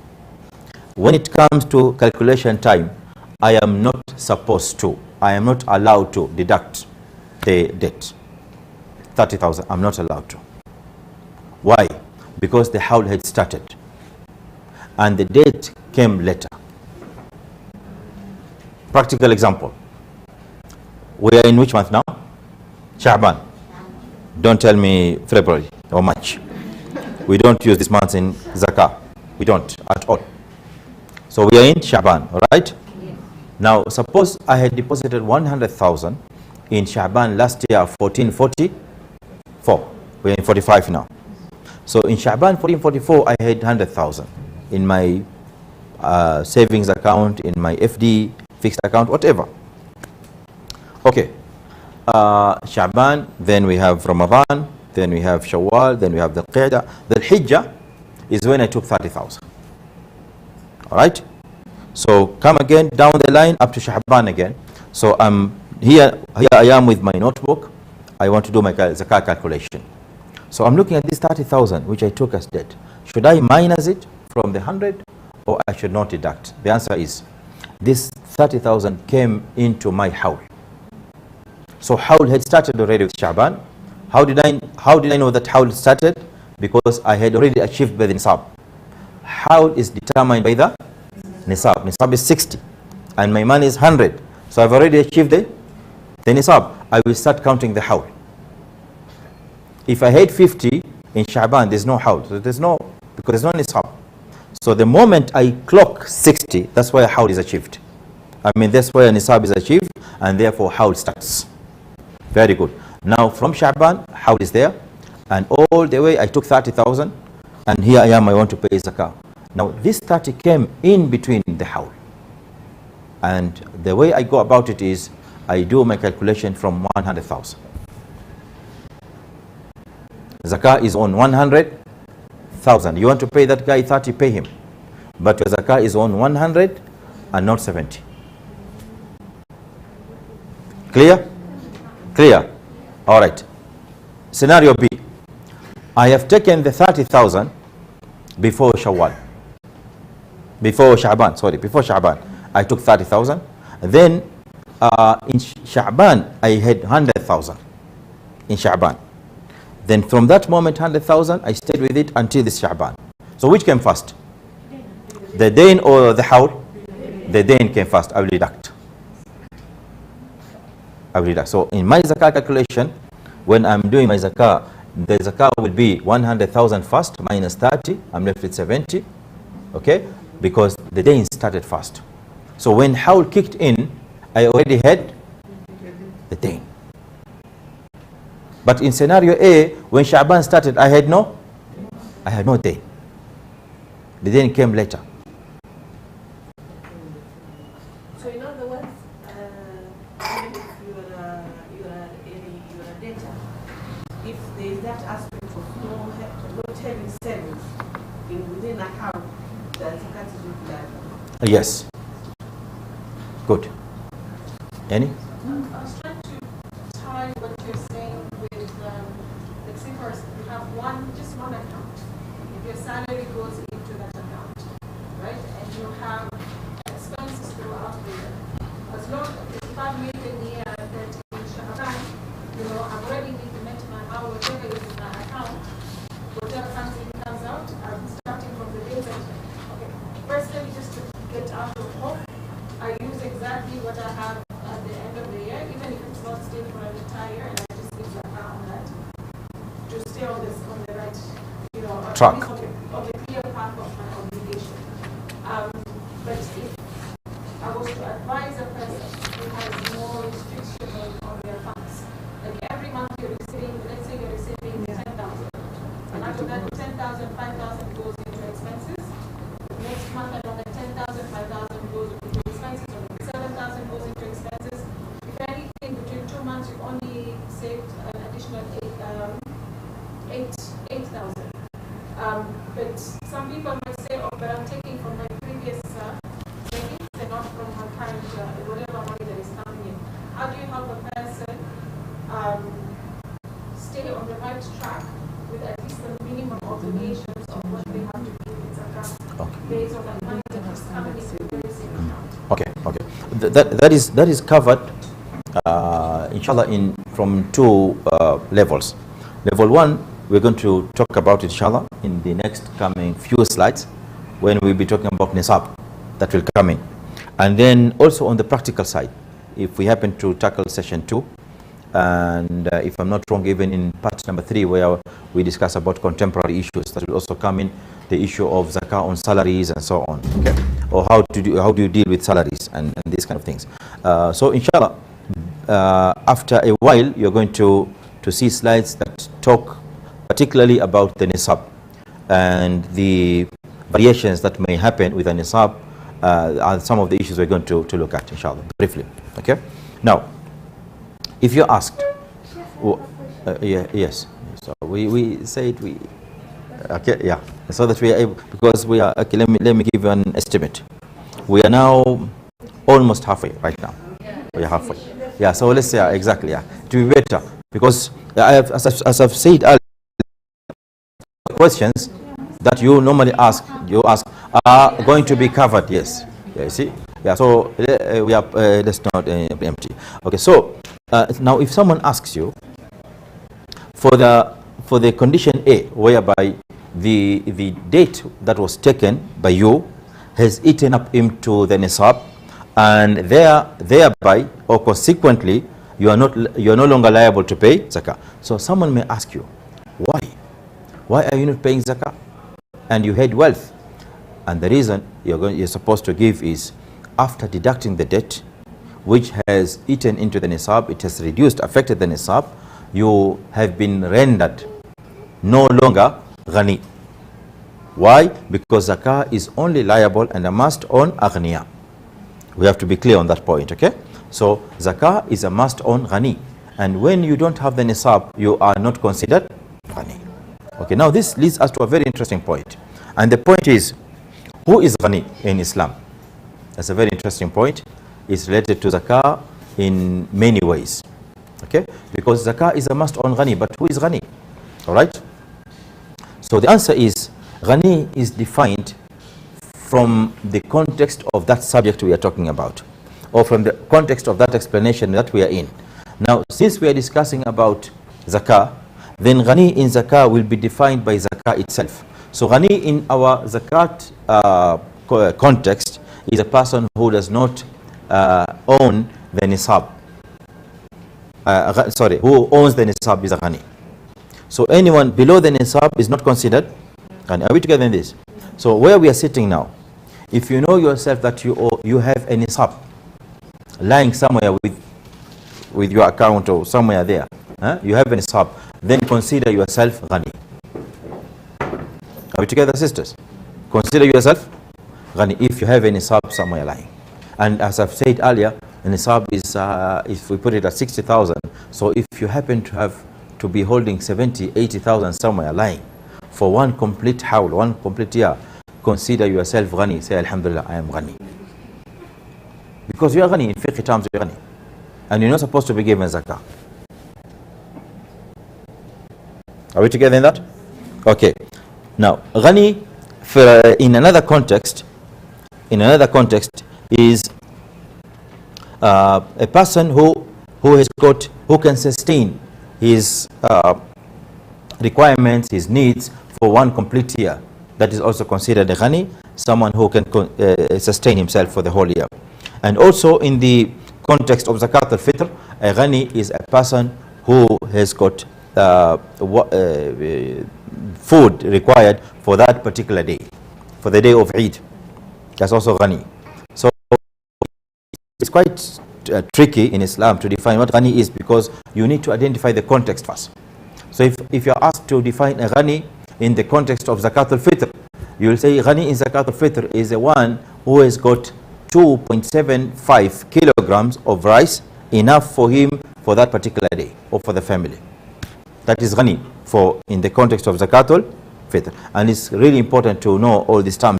When it comes to calculation time, I am not supposed to, I am not allowed to deduct the debt. 30,000, I'm not allowed to. Why? Because the hawl had started and the date came later. Practical example. We are in which month now? Sha'ban. Don't tell me February or March. We don't use this month in zakah. We don't at all. So we are in Sha'ban, all right? Yes. Now suppose I had deposited 100,000 in Sha'ban last year, 1444. We are in 45 now. So in Sha'ban 1444, I had 100,000 in my savings account, in my FD, fixed account, whatever. Okay. Sha'ban, then we have Ramadan, then we have Shawwal, then we have the Qiydah. The Hijjah is when I took 30,000. All right. So come again down the line up to Sha'ban again. So here I am with my notebook. I want to do my zakah calculation. So I'm looking at this 30,000 which I took as debt. Should I minus it from the 100 or I should not deduct? The answer is this 30,000 came into my howl. So howl had started already with Sha'ban. How did I know that howl started? Because I had already achieved by the nisab. Howl is determined by the nisab. Nisab is 60 and my money is 100. So I've already achieved the nisab. I will start counting the howl. If I had 50 in Sha'ban, there's no howl. So because there's no nisab. So the moment I clock 60, that's where howl is achieved. I mean, that's where nisab is achieved, and therefore howl starts. Very good. Now from Sha'ban, howl is there, and all the way I took 30,000, and here I am, I want to pay zakah. Now this 30 came in between the howl. And the way I go about it is, I do my calculation from 100,000. Zakah is on 100,000. You want to pay that guy 30, pay him. But your zakah is on 100 and not 70. Clear? Clear. All right. Scenario B. I have taken the 30,000 before Shawwal. Before Sha'ban. I took 30,000. Then in Sha'ban, I had 100,000 in Sha'ban. Then from that moment, 100,000, I stayed with it until this Sha'ban. So which came first? The dain or the howl? The dain came first. I will deduct. So in my zakah calculation, when I'm doing my zakah, the zakah will be 100,000 first minus 30. I'm left with 70. Okay? Because the dain started first. So when howl kicked in, I already had the dain. But in scenario A, when Sha'ban started, I had no dain. The dain came later. So in other words, even if you're a debtor, if there is that aspect of not having savings within a house, the zakat is not. Yes. Good. Any? I was trying to tie what you're saying with, let's say first, you have just one account. If your salary goes into that account, right, and you have expenses throughout the year, as long as if I've made a year that in Sha'ban, I've already met my hour, whatever is in my account, whatever comes out, I'm starting from the day that, okay, firstly, just to get out of hope, I use exactly what I have at the end of the year, even if it's not still for an entire year, and I just give zakah on that to stay on the right, track. On the clear path of my obligation. But if I was to advise a person who has more restriction on their funds, like every month you're receiving, let's say you're receiving 10,000, and out of that 10,000, 5,000 goes into expenses. Next month another 10,000, 5,000 goes into expenses, or 7,000 goes into expenses. If anything, between 2 months you've only saved an additional 8,000. But some people might say, oh, but I'm taking from my previous savings and not from my current, whatever money that is coming in. How do you help a person stay on the right track with at least the minimum obligations of what they have to do in zakah based on the money that is coming into the very same account? Okay. That is covered, inshallah, from two levels. Level 1, we're going to talk about it, inshallah, in the next coming few slides, when we'll be talking about nisab that will come in. And then also on the practical side, if we happen to tackle session 2, and if I'm not wrong, even in part number 3, where we discuss about contemporary issues, that will also come in, the issue of zakah on salaries and so on, okay? Or how do you deal with salaries and these kind of things. So inshallah, after a while, you're going to see slides that talk particularly about the nisab and the variations that may happen with the nisab, are some of the issues we're going to look at, inshallah, briefly. Okay. Now, if you're asked, yes. So we said okay, yeah. So that we are able, because we are okay. Let me give you an estimate. We are now almost halfway right now. We are halfway. Yeah. So let's say exactly. Yeah. To be better, because as I've said earlier, questions that you normally ask, are going to be covered. Yes. Yeah, you see? Yeah, so we are, let's not empty. Okay, so now if someone asks you for the condition A, whereby the date that was taken by you has eaten up into the nisab, and thereby or consequently you are no longer liable to pay zakah. So someone may ask you, why are you not paying zakah and you had wealth? And the reason you're supposed to give is, after deducting the debt which has eaten into the nisab, it has affected the nisab, you have been rendered no longer ghani. Why? Because zakah is only liable and a must on aghniya. We have to be clear on that point, okay? So zakah is a must on ghani, and when you don't have the nisab, you are not considered ghani. Okay, now this leads us to a very interesting point, and the point is, who is ghani in Islam? That's a very interesting point. It's related to zakah in many ways, okay? Because zakah is a must on ghani, but who is ghani? All right? So the answer is, ghani is defined from the context of that subject we are talking about, or from the context of that explanation that we are in. Now, since we are discussing about zakah, then ghani in zakah will be defined by zakah itself. So ghani in our zakat context is a person who does not own the nisab. Who owns the nisab is a ghani. So anyone below the nisab is not considered ghani. Are we together in this? So where we are sitting now, if you know yourself that you have a nisab lying somewhere with your account or somewhere there, you have a nisab, then consider yourself ghani. Are we together, sisters? Consider yourself ghani if you have a nisab somewhere lying. And as I've said earlier, a nisab is, if we put it at 60,000, so if you happen to be holding 70, 80,000 somewhere lying for one complete hawl, one complete year, consider yourself ghani. Say, Alhamdulillah, I am ghani. Because you are ghani, in fiqh terms, you are ghani. And you're not supposed to be given zakah. Are we together in that? Okay. Now, ghani in another context is a person who can sustain his requirements, his needs for one complete year. That is also considered a ghani, someone who can sustain himself for the whole year. And also in the context of zakat al-fitr, a ghani is a person who has got food required for that particular day, for the day of Eid. That's also ghani. So it's quite tricky in Islam to define what ghani is, because you need to identify the context first. So if you're asked to define a ghani in the context of zakat al-fitr, you will say ghani in zakat al-fitr is the one who has got 2.75 kilograms of rice, enough for him for that particular day or for the family. That is ghani in the context of zakat al-fitr. And it's really important to know all these terms.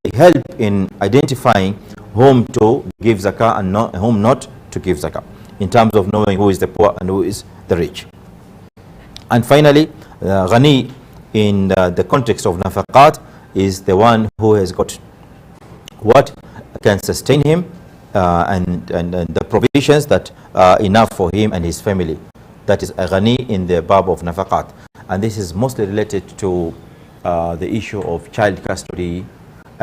They help in identifying whom to give zakah and whom not to give zakah, in terms of knowing who is the poor and who is the rich. And finally, ghani in the context of nafaqat is the one who has got what can sustain him and the provisions that are enough for him and his family. That is a ghani in the bab of nafaqat. And this is mostly related to the issue of child custody,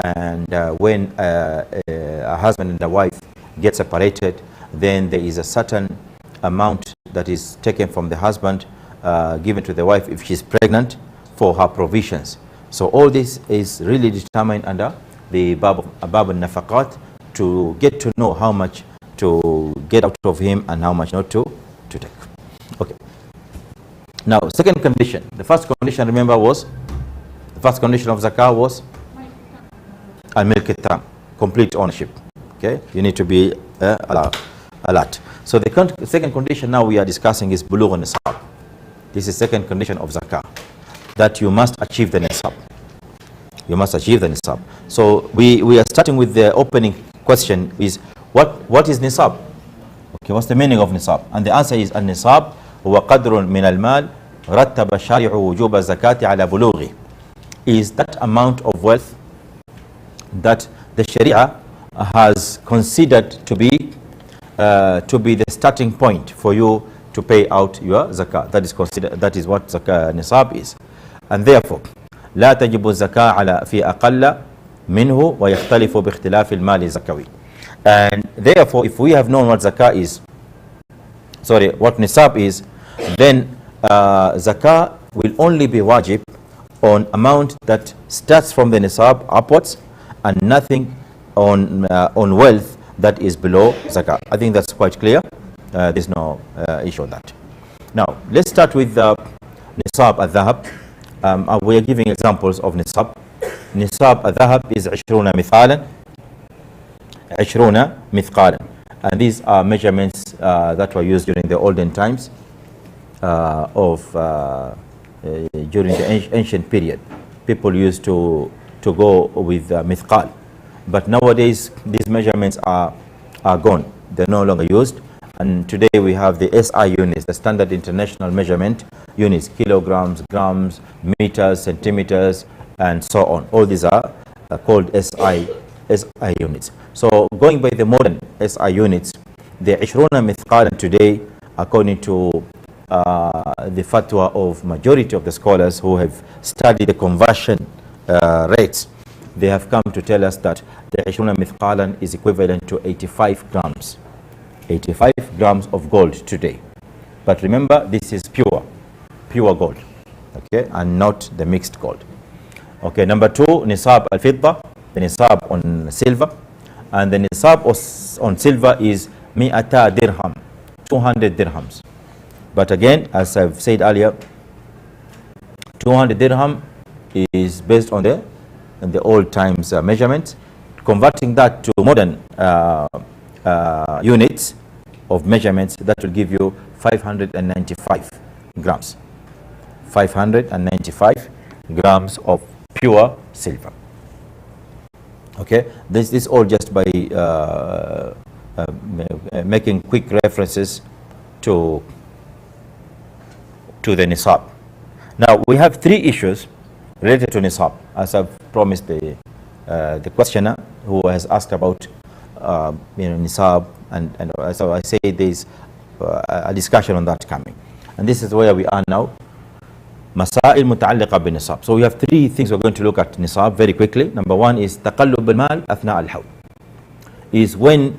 and when a husband and a wife get separated, then there is a certain amount that is taken from the husband, given to the wife if she's pregnant, for her provisions. So all this is really determined under the bab al-nafaqat, to get to know how much to get out of him and how much not to take. Okay. Now, second condition. The first condition, remember, was the first condition of zakah was al-milk al-tam, complete ownership. Okay, you need to be alert. So the second condition now we are discussing is bulugh al-nisab. This is second condition of zakah, that you must achieve the nisab. You must achieve the nisab. So we are starting with the opening question is, what is nisab? Okay, what's the meaning of nisab? And the answer is, al-nisab huwa qadrun min al-mal رتب الشارع وجوب الزكاة على بلوغه is that amount of wealth that the Sharia has considered to be the starting point for you to pay out your zakah. That is what zakah nisab is. And therefore لا تجب الزكاة على في أقل منه ويختلف باختلاف المال الزكوي. And therefore, if we have known what zakah is, what nisab is, then zakah will only be wajib on amount that starts from the nisab upwards, and nothing on wealth that is below zakah. I think that's quite clear. There's no issue on that. Now, let's start with nisab al-dhahab. We are giving examples of nisab. Nisab al-dhahab is 20 مثقالا. 20 مثقالا. And these are measurements that were used during the olden times during the ancient period. People used to go with mithqal. But nowadays, these measurements are gone. They're no longer used. And today we have the SI units, the standard international measurement units, kilograms, grams, meters, centimeters, and so on. All these are called SI units. So going by the modern SI units, the 20 mithqalan today, according to the fatwa of majority of the scholars who have studied the conversion rates, they have come to tell us that the 20 mithqalan is equivalent to 85 grams. 85 grams of gold today. But remember, this is pure gold, okay, and not the mixed gold. Okay, number 2, nisab al-fidda, the nisab on silver, and the nisab on silver is 100 dirham, 200 dirhams. But again, as I've said earlier, 200 dirham is based on the old times measurements. Converting that to modern units of measurements, that will give you 595 grams. 595 grams of pure silver. Okay, this is all just by making quick references to the nisab. Now we have 3 issues related to nisab, as I've promised the questioner who has asked about nisab, and so I say there's a discussion on that coming, and this is where we are now. Masail muta'alliqa bin nisab. So we have 3 things we're going to look at nisab very quickly. Number 1 is taqallub al-mal athna al-hawl, is when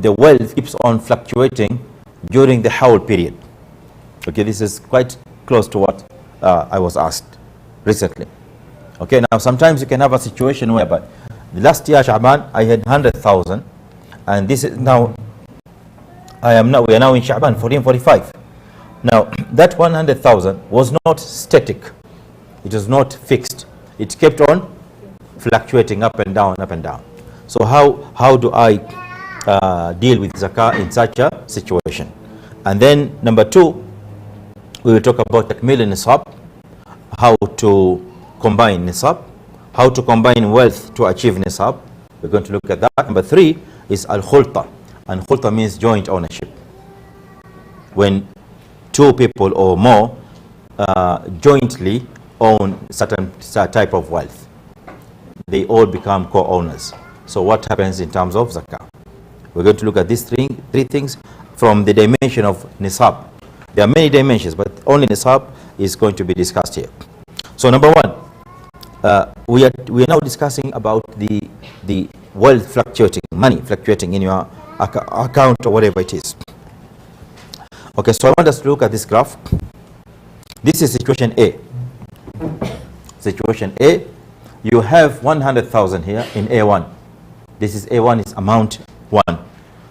the wealth keeps on fluctuating during the hawl period. Okay, this is quite close to what I was asked recently. Okay, now sometimes you can have a situation where, but last year Sha'ban I had 100,000, and this is now we are now in Sha'ban 1445. Now that 100,000 was not static, it was not fixed, it kept on fluctuating up and down, up and down. So how do I deal with zakah in such a situation? And then number 2, we will talk about takmil nisab, how to combine nisab, how to combine wealth to achieve nisab. We're going to look at that. Number 3 is al-khulta, and khulta means joint ownership. When 2 people or more jointly own certain type of wealth, they all become co-owners. So what happens in terms of zakah? We're going to look at these 3 things from the dimension of nisab. There are many dimensions, but only nisab is going to be discussed here. So number 1, we are now discussing about the wealth fluctuating, money fluctuating in your account or whatever it is. Okay, so I want us to look at this graph. This is situation A. Situation A, you have 100,000 here in A1. This is A1 is amount 1.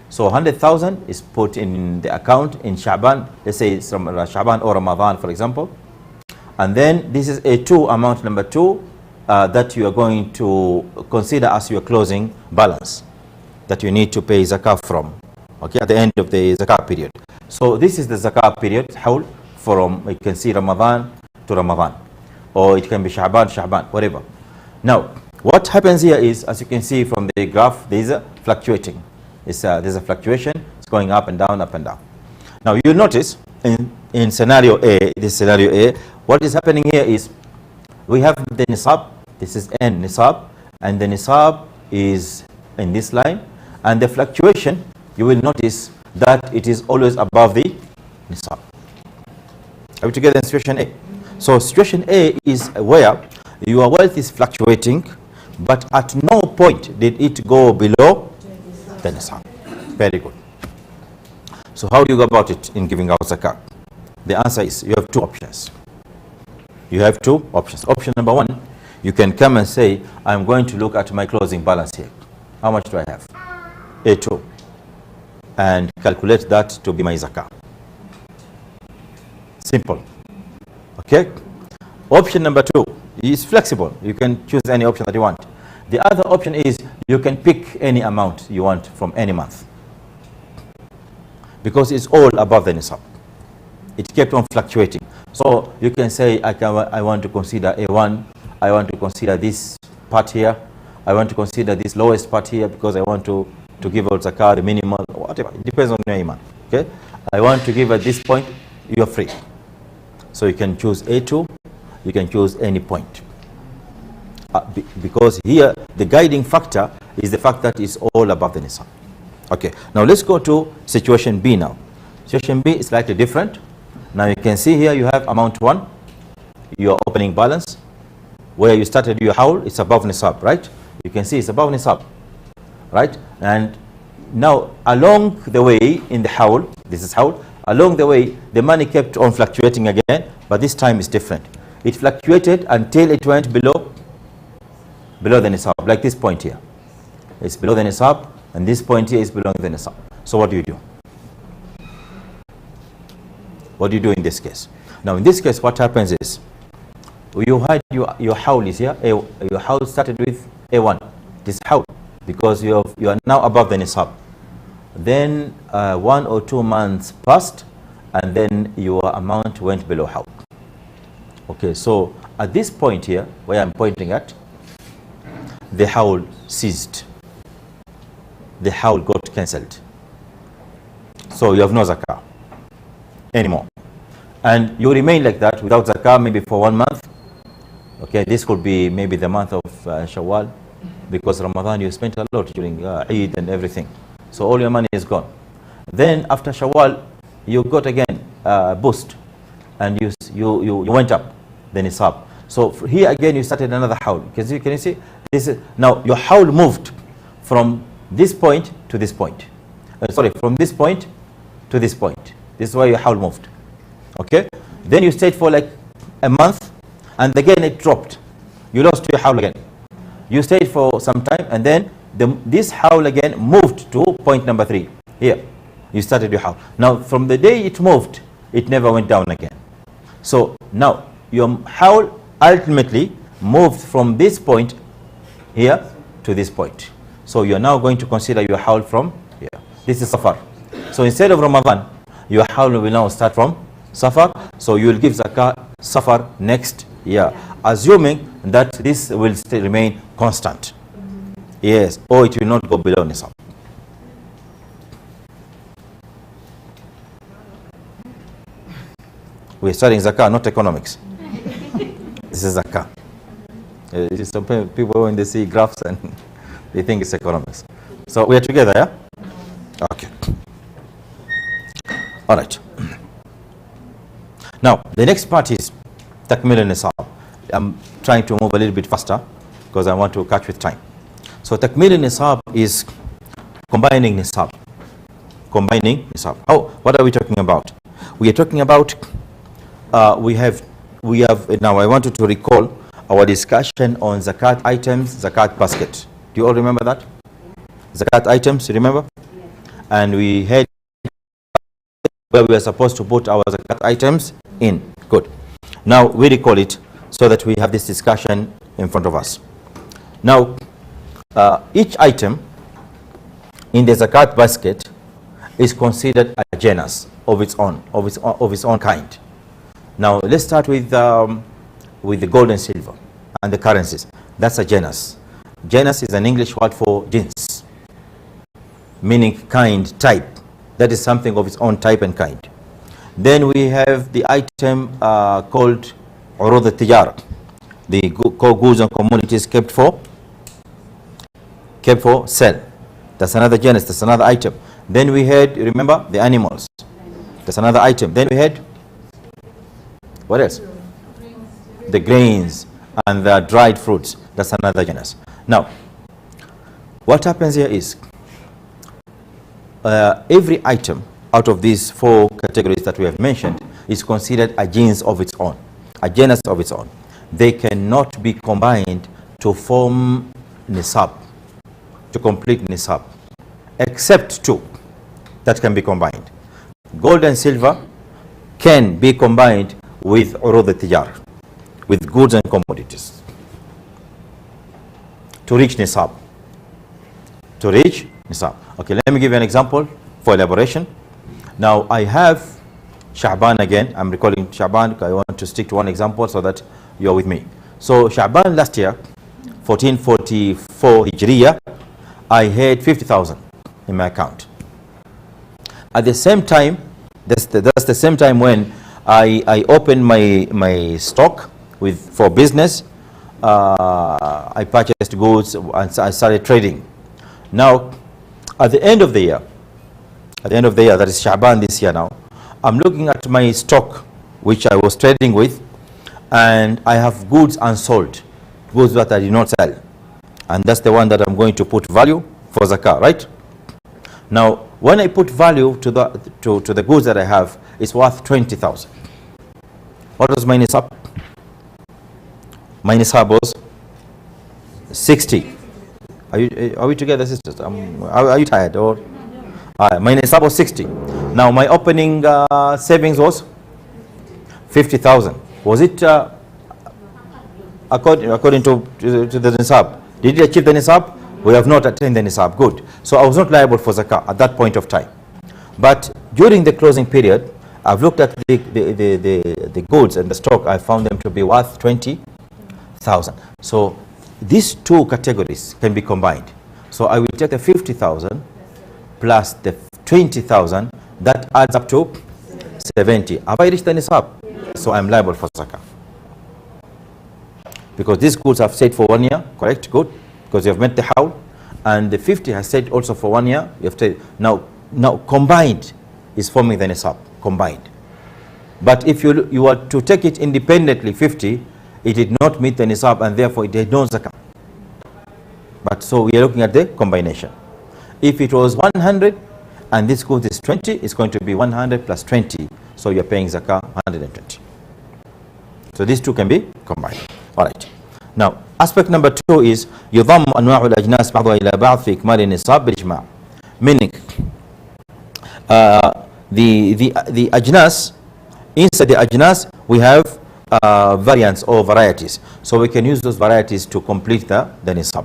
So 100,000 is put in the account in Sha'ban. Let's say it's from Sha'ban or Ramadan, for example. And then this is A2, amount number 2, that you are going to consider as your closing balance that you need to pay zakah from, okay, at the end of the zakah period. So this is the zakah period, hawl, from, you can see Ramadan to Ramadan, or it can be Sha'ban, whatever. Now, what happens here is, as you can see from the graph, there is a fluctuating. There's a fluctuation. It's going up and down, up and down. Now, you'll notice in in scenario A, this scenario A, what is happening here is we have the nisab, this is N nisab, and the nisab is in this line, and the fluctuation, you will notice that it is always above the nisab. Are we together in situation A? So situation A is where your wealth is fluctuating, but at no point did it go below the nisab. Very good. So how do you go about it in giving out zakat? The answer is you have two options. You have two options. Option number one, you can come and say, I'm going to look at my closing balance here. How much do I have? A2. And calculate that to be my zakat. Simple. Okay? Option number two is flexible. You can choose any option that you want. The other option is you can pick any amount you want from any month, because it's all above the nisab. It kept on fluctuating. So you can say, I want to consider A1, I want to consider this part here, I want to consider this lowest part here because I want to give out zakat, the minimal, whatever. It depends on your iman. Okay? I want to give at this point, you're free. So you can choose A2, you can choose any point. Because here, the guiding factor is the fact that it's all above the nisab. Okay, now let's go to situation B now. Situation B is slightly different. Now you can see here you have amount 1, your opening balance, where you started your haul, it's above nisab, right? You can see it's above nisab, right? And now along the way in the haul, this is haul, along the way the money kept on fluctuating again, but this time is different. It fluctuated until it went below the nisab, like this point here. It's below the nisab, and this point here is below the nisab. So what do you do? What do you do in this case? Now in this case, what happens is, you had your haul is here, your haul started with A1, this haul, because you are now above the nisab. Then 1 or 2 months passed, and then your amount went below haul. Okay, so at this point here, where I'm pointing at, the haul ceased. The haul got cancelled. So you have no zakah anymore. And you remain like that without zakah maybe for 1 month. Okay, this could be maybe the month of Shawwal, because Ramadan you spent a lot during Eid and everything. So all your money is gone. Then after Shawwal, you got again a boost, and you went up the nisab. So here again you started another haul. Can you see? This is, now your haul moved from this point to this point. From this point to this point. This is why your haul moved. Okay? Then you stayed for like a month, and again it dropped. You lost your haul again. You stayed for some time, and then this haul again moved to point number 3. Here, you started your haul. Now, from the day it moved, it never went down again. So now your haul ultimately moved from this point here to this point. So you are now going to consider your haul from here. This is Safar. So instead of Ramadan, your haul will now start from Safar. So you will give zakah Safar next year, assuming that this will still remain constant. Yes, or it will not go below nisab. We're studying zakah, not economics. This is zakah. Some people, when they see graphs, and they think it's economics. So we are together, yeah? Okay. All right. Now, the next part is takmil nisab. I'm trying to move a little bit faster because I want to catch with time. So takmil nisab is combining nisab. Combining nisab. What are we talking about? We are talking about, we have now I wanted to recall our discussion on zakat items, zakat basket. Do you all remember that? Zakat items, you remember? And we had where we are supposed to put our zakat items in. Good. Now we recall it so that we have this discussion in front of us. Now, each item in the zakat basket is considered a genus of its own kind. Now let's start with the gold and silver and the currencies. That's a genus. Genus is an English word for jins, meaning kind, type. That is something of its own type and kind. Then we have the item called urud al-tijara, the goods and commodities kept for sale. That's another genus, that's another item. Then we had, remember, the animals. That's another item. Then we had, what else? The grains and the dried fruits. That's another genus. Now, what happens here is, every item out of these four categories that we have mentioned is considered a genus of its own. A genus of its own. They cannot be combined to form nisab, to complete nisab, except two that can be combined. Gold and silver can be combined with urud al-tijar, with goods and commodities, to reach nisab. To reach nisab. Okay, let me give you an example for elaboration. Now I have Sha'ban again. I'm recalling Sha'ban because I want to stick to one example so that you're with me. So Sha'ban last year, 1444 Hijriya, I had 50,000 in my account. At the same time, that's the same time when I opened my stock for business. I purchased goods and I started trading. Now, at the end of the year, that is Sha'ban this year now, I'm looking at my stock, which I was trading with, and I have goods unsold, goods that I did not sell. And that's the one that I'm going to put value for zakah, right? Now, when I put value to the goods that I have, it's worth 20,000. What was my nisab? My nisab was 60. Are we together, sisters? Are you tired? Or my nisab was 60. Now my opening savings was 50,000. Was it according to the nisab? Did it achieve the nisab? We have not attained the nisab. Good. So I was not liable for zakah at that point of time. But during the closing period, I've looked at the goods and the stock. I found them to be worth 20,000. So these two categories can be combined. So I will take the 50,000 plus the 20,000. That adds up to 70. Have I reached the nisab? Yes. So I'm liable for zakah. Because these goods have stayed for 1 year, correct? Good. Because you have met the hawl. And the 50 has stayed also for 1 year. You have to, now combined is forming the nisab. Combined. But if you were to take it independently, 50, it did not meet the nisab and therefore it had no zakah. But so we are looking at the combination. If it was 100 and this good is 20, it's going to be 100 plus 20. So you're paying zakah 120. So these two can be combined. All right. Now, aspect number 2 is يضم أنواع الأجناس بعضها إلى بعض في إكمال النصاب بالإجماع. Meaning, the ajnas, inside the ajnas, we have variants or varieties. So we can use those varieties to complete the nisab.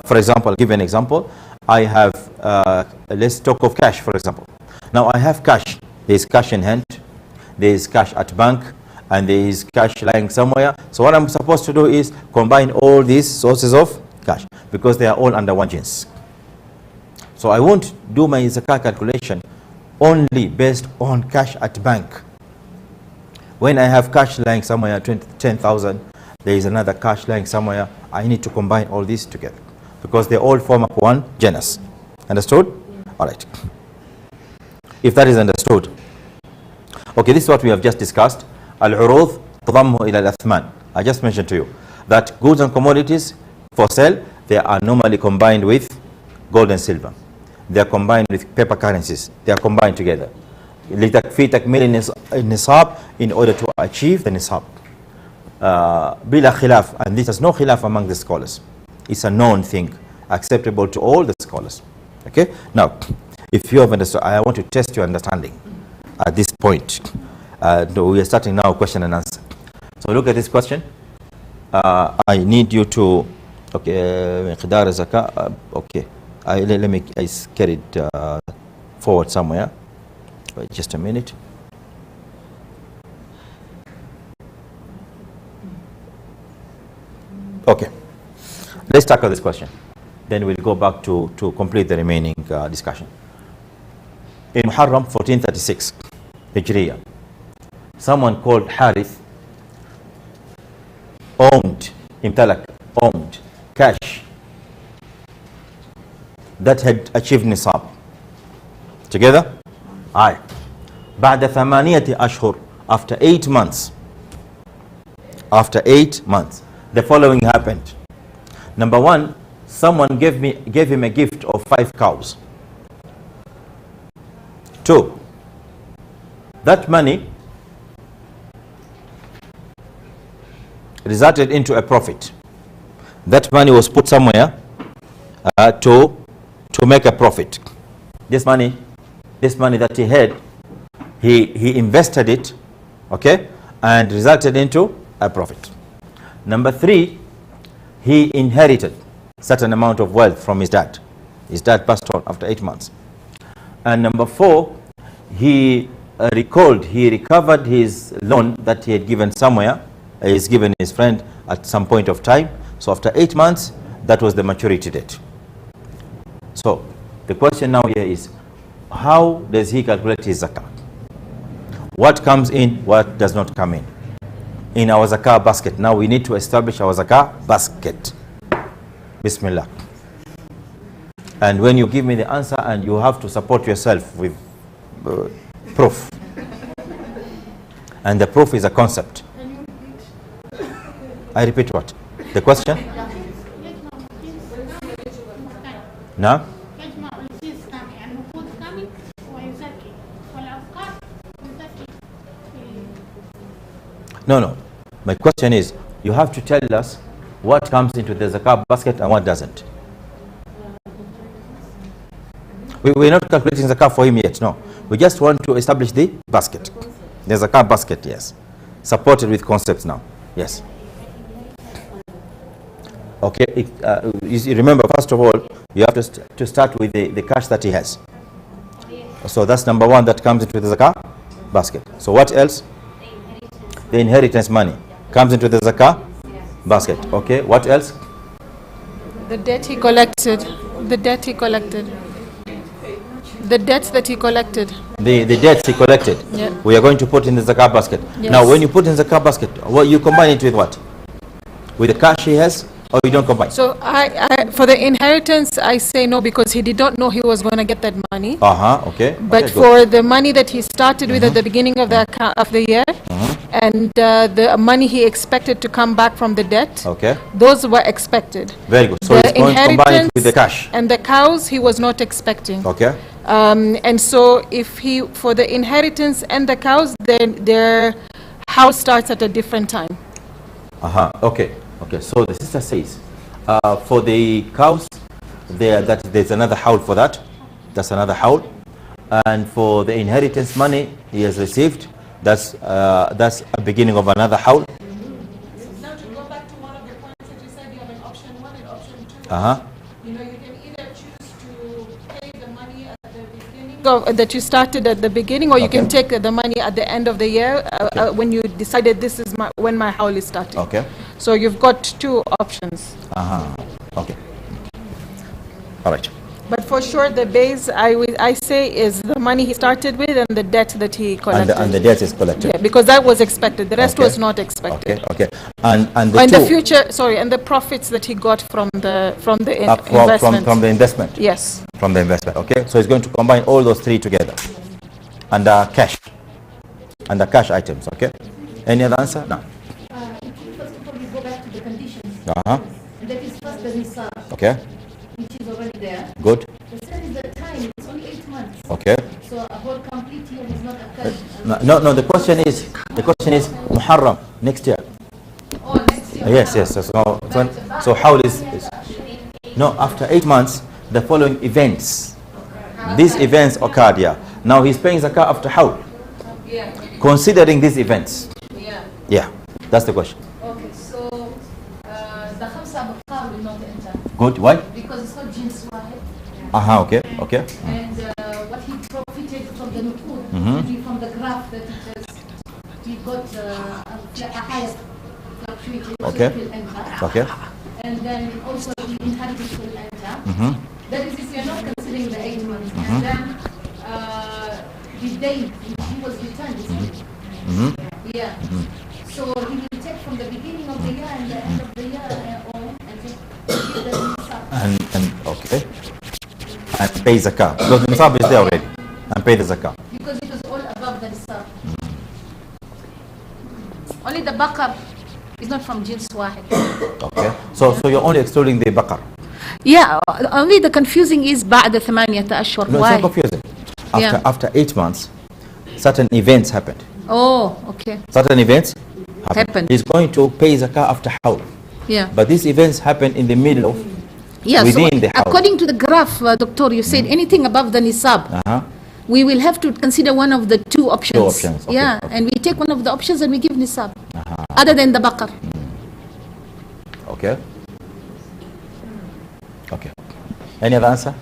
For example, I'll give you an example. I have, let's talk of cash, for example. Now I have cash. There is cash in hand. There is cash at bank. And there is cash lying somewhere. So what I'm supposed to do is combine all these sources of cash because they are all under one genus. So I won't do my zakah calculation only based on cash at bank. When I have cash lying somewhere, 10,000, there is another cash lying somewhere. I need to combine all these together because they all form up one genus. Understood? All right. If that is understood. Okay, this is what we have just discussed. Al-urud tadammu ila al-athman. I just mentioned to you that goods and commodities for sale, they are normally combined with gold and silver. They are combined with paper currencies. They are combined together. لتكفي تكميل النصاب in order to achieve the nisab. بلا خلاف, and this has no khilaf among the scholars. It's a known thing, acceptable to all the scholars. Okay. Now, if you have understood, I want to test your understanding at this point. We are starting now question and answer. So look at this question. I need you to, okay, مقدار الزكاة, okay. Let me carry it forward somewhere. Wait just a minute. Okay. Let's tackle this question. Then we'll go back to complete the remaining discussion. In Muharram 1436, Hijriya, someone called Harith owned, imtalak, owned cash that had achieved nisab. Together? Aye. بعد 8 أشهر, after 8 months. After 8 months, the following happened. Number one, someone gave him a gift of 5 cows. 2, that money resulted into a profit. That money was put somewhere to make a profit. This money that he had, he invested it, okay, and resulted into a profit. Number 3, he inherited certain amount of wealth from his dad. His dad passed on after 8 months. And number 4, he recovered his loan that he had given somewhere. He's given his friend at some point of time. So after 8 months, that was the maturity date. So the question now here is, how does he calculate his zakat? What comes in, what does not come in our zakah basket? Now we need to establish our zakah basket. Bismillah. And when you give me the answer, and you have to support yourself with proof. And the proof is a concept. I repeat what? The question? Now? No. My question is, you have to tell us what comes into the zakat basket and what doesn't. We're not calculating zakat for him yet, no. We just want to establish the basket. The zakat basket, yes. Supported with concepts now, yes. Okay, you remember, first of all, you have to start with the cash that he has. So that's number 1 that comes into the zakat basket. So what else? The inheritance money comes into the zakah basket. Okay, what else? The debt he collected. The debts that he collected. The debts he collected. Yeah. We are going to put in the zakah basket. Yes. Now, when you put in the zakah basket, what you combine it with what? With the cash he has, or you don't combine? So I for the inheritance, I say no, because he did not know he was going to get that money. Okay. But okay, for the money that he started with at the beginning of the year, and the money he expected to come back from the debt, okay, those were expected. Very good. So The it's going to combine it inheritance with the cash. and the cows he was not expecting. Okay. And so if for the inheritance and the cows, then their house starts at a different time. Okay. So the sister says, for the cows, there's another howl for that. That's another howl. And for the inheritance money he has received, that's a beginning of another howl. Now to go back to one of the points that you said, you have an option 1 and option 2. You can either choose to pay the money at the beginning. That you started at the beginning, or you can take the money at the end of the year when you decided this is when my howl is starting. Okay. So you've got 2 options. Okay. All right. But for sure, the base I say is the money he started with and the debt that he collected. And the debt is collected. Yeah, because that was expected. The rest was not expected. Okay. And the future, and the profits that he got from the investment. From the investment. Yes. From the investment. Okay. So he's going to combine all those 3 together. And cash. And the cash items. Okay. Any other answer? No. First of all, we go back to the conditions. And that is first the nisab. Okay. Which is already there. Good. The second is the time. It's only 8 months. Okay. So a whole complete year is not occurred. No. The question is Muharram next year. Oh, next year. Yes. So how is no, after 8 months, the following events. These events occurred. Yeah. Now he's paying zakah after how? Yeah. Considering these events. Yeah. That's the question. Okay. So the khamsa al will not enter. Good. Why? Because it's not jins wahid. Okay. And what he profited from the nukud, maybe from the graph that he got a higher fluctuation. Okay. Will enter. Okay. And then also the inheritance will enter. That is, if you are not considering the 8 months. And then the day he was returned, Yeah. So he will take from the beginning of the year and the end of the year and give the nisab. And okay. And pay zakah. Because the nisab is there already. And pay the zakah. Because it was all above the nisab. Only the baqar is not from jins wahid. Okay. So you're only excluding the baqar. Yeah, only the confusing is بعد 8 أشهر. No, Why? it's not confusing. Yeah. After 8 months, certain events happened. Oh, okay. Certain events Happened. He's going to pay zakah after hawl. Yeah. But these events happen in the middle of, Yeah, within so the hawl. according to the graph, Doctor, you said anything above the nisab, we will have to consider one of the two options. Two options, okay, Yeah, okay. and we take one of the options and we give nisab, other than the baqar. Okay. Okay. Any other answer?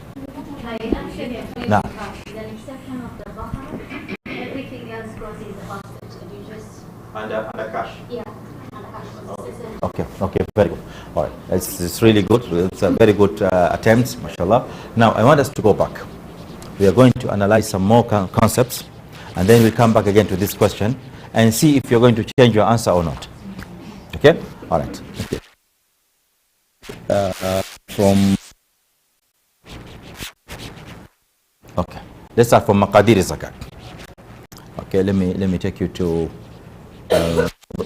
No. The exception of the buffer, everything else goes in the basket. You just, Under cash. yeah, and cash. Okay, okay, very good. All right, it's really good. It's a very good attempt, mashallah. Now, I want us to go back. We are going to analyze some more concepts, and then we'll come back again to this question and see if you're going to change your answer or not. Okay? All right. Okay. Okay, let's start from maqadir zakat. Okay, let me take you to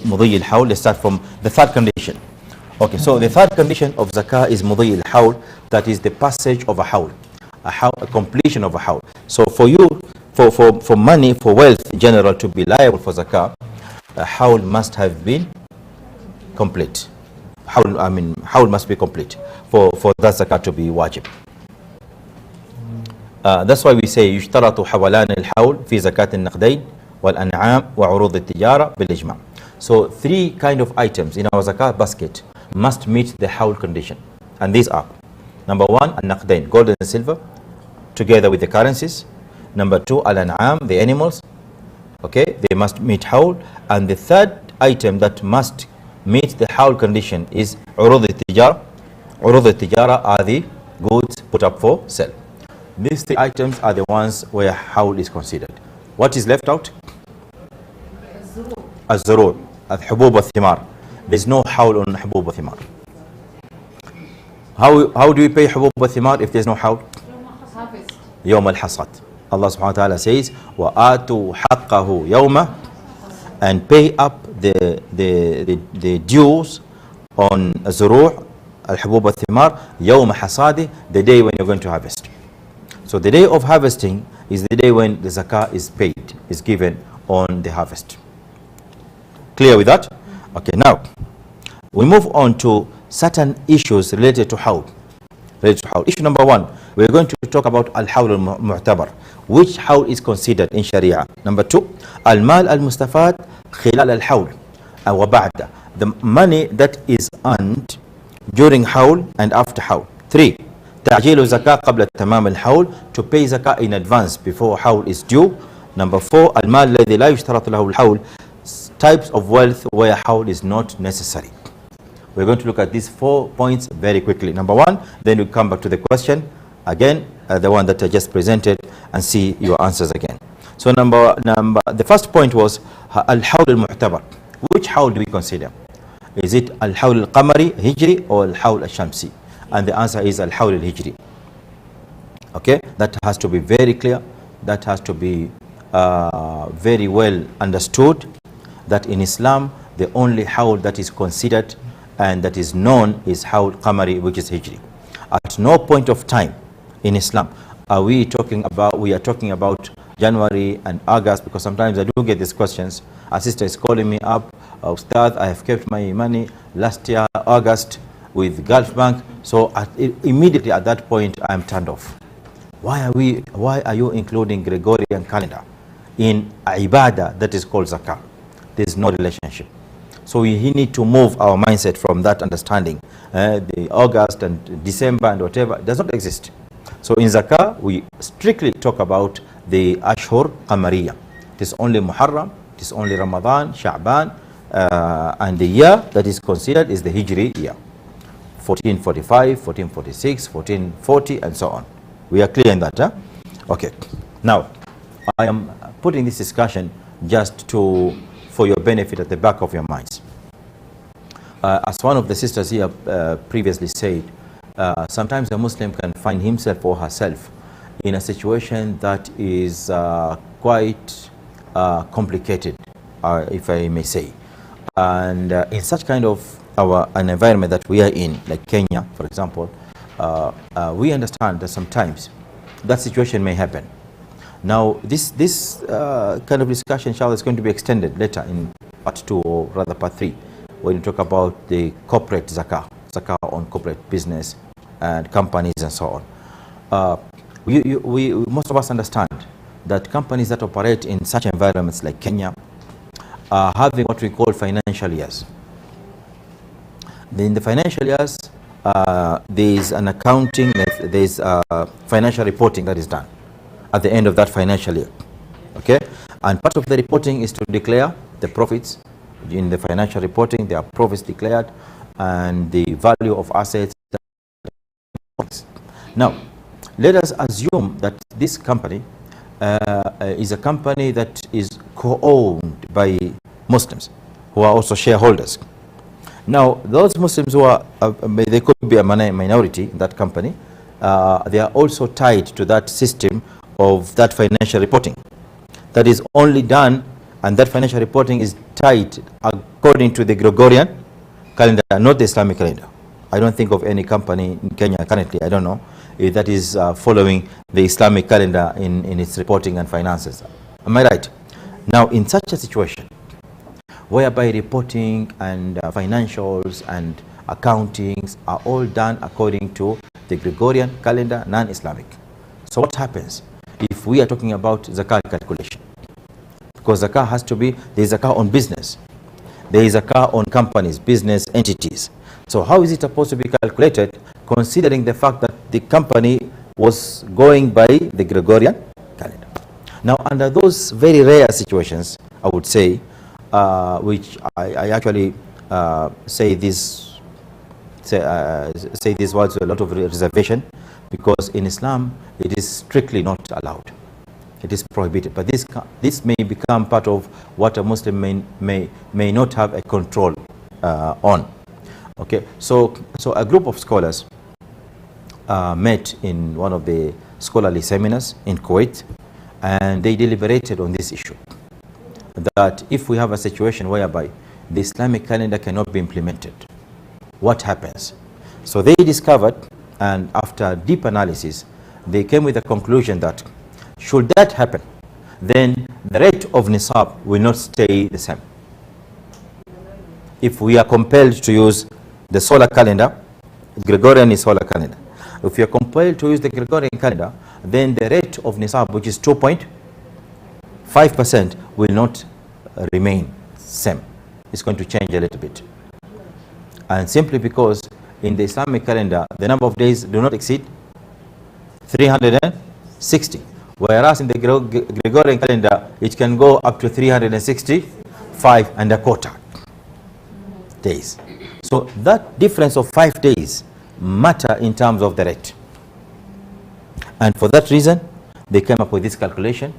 مضي الحول. Let's start from the third condition. Okay, so the third condition of zakah is مضي الحول, that is the passage of a hawl, a completion of a hawl. So for you, for money, for wealth in general to be liable for zakah, a hawl must have been complete. Hawl must be complete for that zakat to be wajib. That's why we say يشترط حولان الحول في زكاة النقدين والأنعام وعروض التجارة بالإجماع. So 3 kind of items in our zakat basket must meet the hawl condition, and these are: number 1, al-naqdain, gold and silver, together with the currencies. Number 2, al-an'am, the animals. Okay, they must meet hawl. And the third item that must meet the hawl condition is urud al-tijara. Urud al-tijara are the goods put up for sale. These 3 items are the ones where hawl is considered. What is left out? Az-zurur, al-hubub al-thimar. There is no hawl on hubub al-thimar. How do we pay hubub al-thimar if there is no hawl? Yawm al-hasad. Allah subhanahu wa ta'ala says, وَآتُوا حَقَّهُ يَوْمَ, and pay up the dues on az-zurur, al-hubub al-thimar, yawm hasadi, the day when you're going to harvest. So the day of harvesting is the day when the zakah is paid, is given on the harvest. Clear with that? Okay, now we move on to certain issues related to hawl. Issue number 1, we're going to talk about al-hawl al-mu'tabar. Which hawl is considered in Sharia? Number 2, al-mal al-mustafad khilal al-hawl wa ba'da, the money that is earned during hawl and after hawl. 3, تعجيل زكاة قبل تمام الحول, to pay zakah in advance before hawl is due. Number 4, المال الذي لا يشترط له الحول, types of wealth where hawl is not necessary. We're going to look at these 4 points very quickly. Number 1, then we'll come back to the question again, the one that I just presented, and see your answers again. So the first point was al-hawl al-mu'tabar. Which hawl do we consider? Is it al-hawl al-qamari hijri or al-hawl al-shamsi? And the answer is al-hawl al-hijri. Okay, that has to be very clear. That has to be very well understood, that in Islam the only hawl that is considered and that is known is hawl qamari, which is hijri. At no point of time in Islam we are talking about January and August, because sometimes I do get these questions. A sister is calling me up, Ustad, I have kept my money last year August with Gulf Bank, so immediately at that point I am turned off. Why are you including Gregorian calendar in ibadah that is called zakah? There is no relationship. So we need to move our mindset from that understanding. The August and December and whatever does not exist. So in zakah we strictly talk about the ashhur qamariya. It is only Muharram, it is only Ramadan, Sha'ban, and the year that is considered is the Hijri year. 1445, 1446, 1440, and so on. We are clear in that, huh? Okay. Now, I am putting this discussion just to for your benefit at the back of your minds. As one of the sisters here previously said, sometimes a Muslim can find himself or herself in a situation that is quite complicated, if I may say. And in such kind of an environment that we are in, like Kenya, for example, we understand that sometimes that situation may happen. Now, this kind of discussion, inshallah, is going to be extended later in part 2, or rather part 3, when you talk about the corporate zakah on corporate business and companies and so on. Most of us understand that companies that operate in such environments like Kenya are having what we call financial years. In the financial years, there is an accounting, there is financial reporting that is done at the end of that financial year. Okay? And part of the reporting is to declare the profits. In the financial reporting, there are profits declared and the value of assets. Now, let us assume that this company is a company that is co-owned by Muslims who are also shareholders. Now, those Muslims who are, they could be a minority in that company, they are also tied to that system of that financial reporting. That is only done, and that financial reporting is tied according to the Gregorian calendar, not the Islamic calendar. I don't think of any company in Kenya currently, I don't know, that is following the Islamic calendar in its reporting and finances. Am I right? Now, in such a situation, whereby reporting and financials and accountings are all done according to the Gregorian calendar, non-Islamic. So what happens if we are talking about zakah calculation? Because zakah has to be, there is zakah on business, there is zakah on companies, business entities. So how is it supposed to be calculated, considering the fact that the company was going by the Gregorian calendar? Now, under those very rare situations, I would say, which I actually say these words with a lot of reservation, because in Islam it is strictly not allowed. It is prohibited. But this may become part of what a Muslim may not have a control on. Okay, so a group of scholars met in one of the scholarly seminars in Kuwait, and they deliberated on this issue, that if we have a situation whereby the Islamic calendar cannot be implemented, what happens? So they discovered, and after deep analysis, they came with a conclusion that should that happen, then the rate of nisab will not stay the same. If we are compelled to use the solar calendar, Gregorian is solar calendar. If you are compelled to use the Gregorian calendar, then the rate of nisab, which is 2.5%, will not remain same. It's going to change a little bit. And simply because in the Islamic calendar, the number of days do not exceed 360. Whereas in the Gregorian calendar, it can go up to 365 and a quarter days. So that difference of 5 days matter in terms of the rate. And for that reason, they came up with this calculation.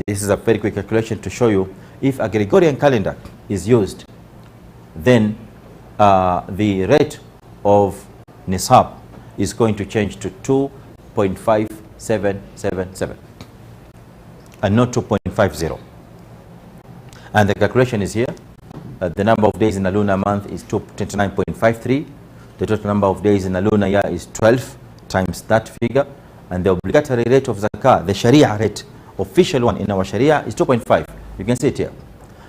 This is a very quick calculation to show you, if a Gregorian calendar is used, then the rate of nisab is going to change to 2.5777 and not 2.50. And the calculation is here. The number of days in a lunar month is 29.53. The total number of days in a lunar year is 12 times that figure. And the obligatory rate of zakah, the Sharia rate, official one in our Sharia, is 2.5. You can see it here.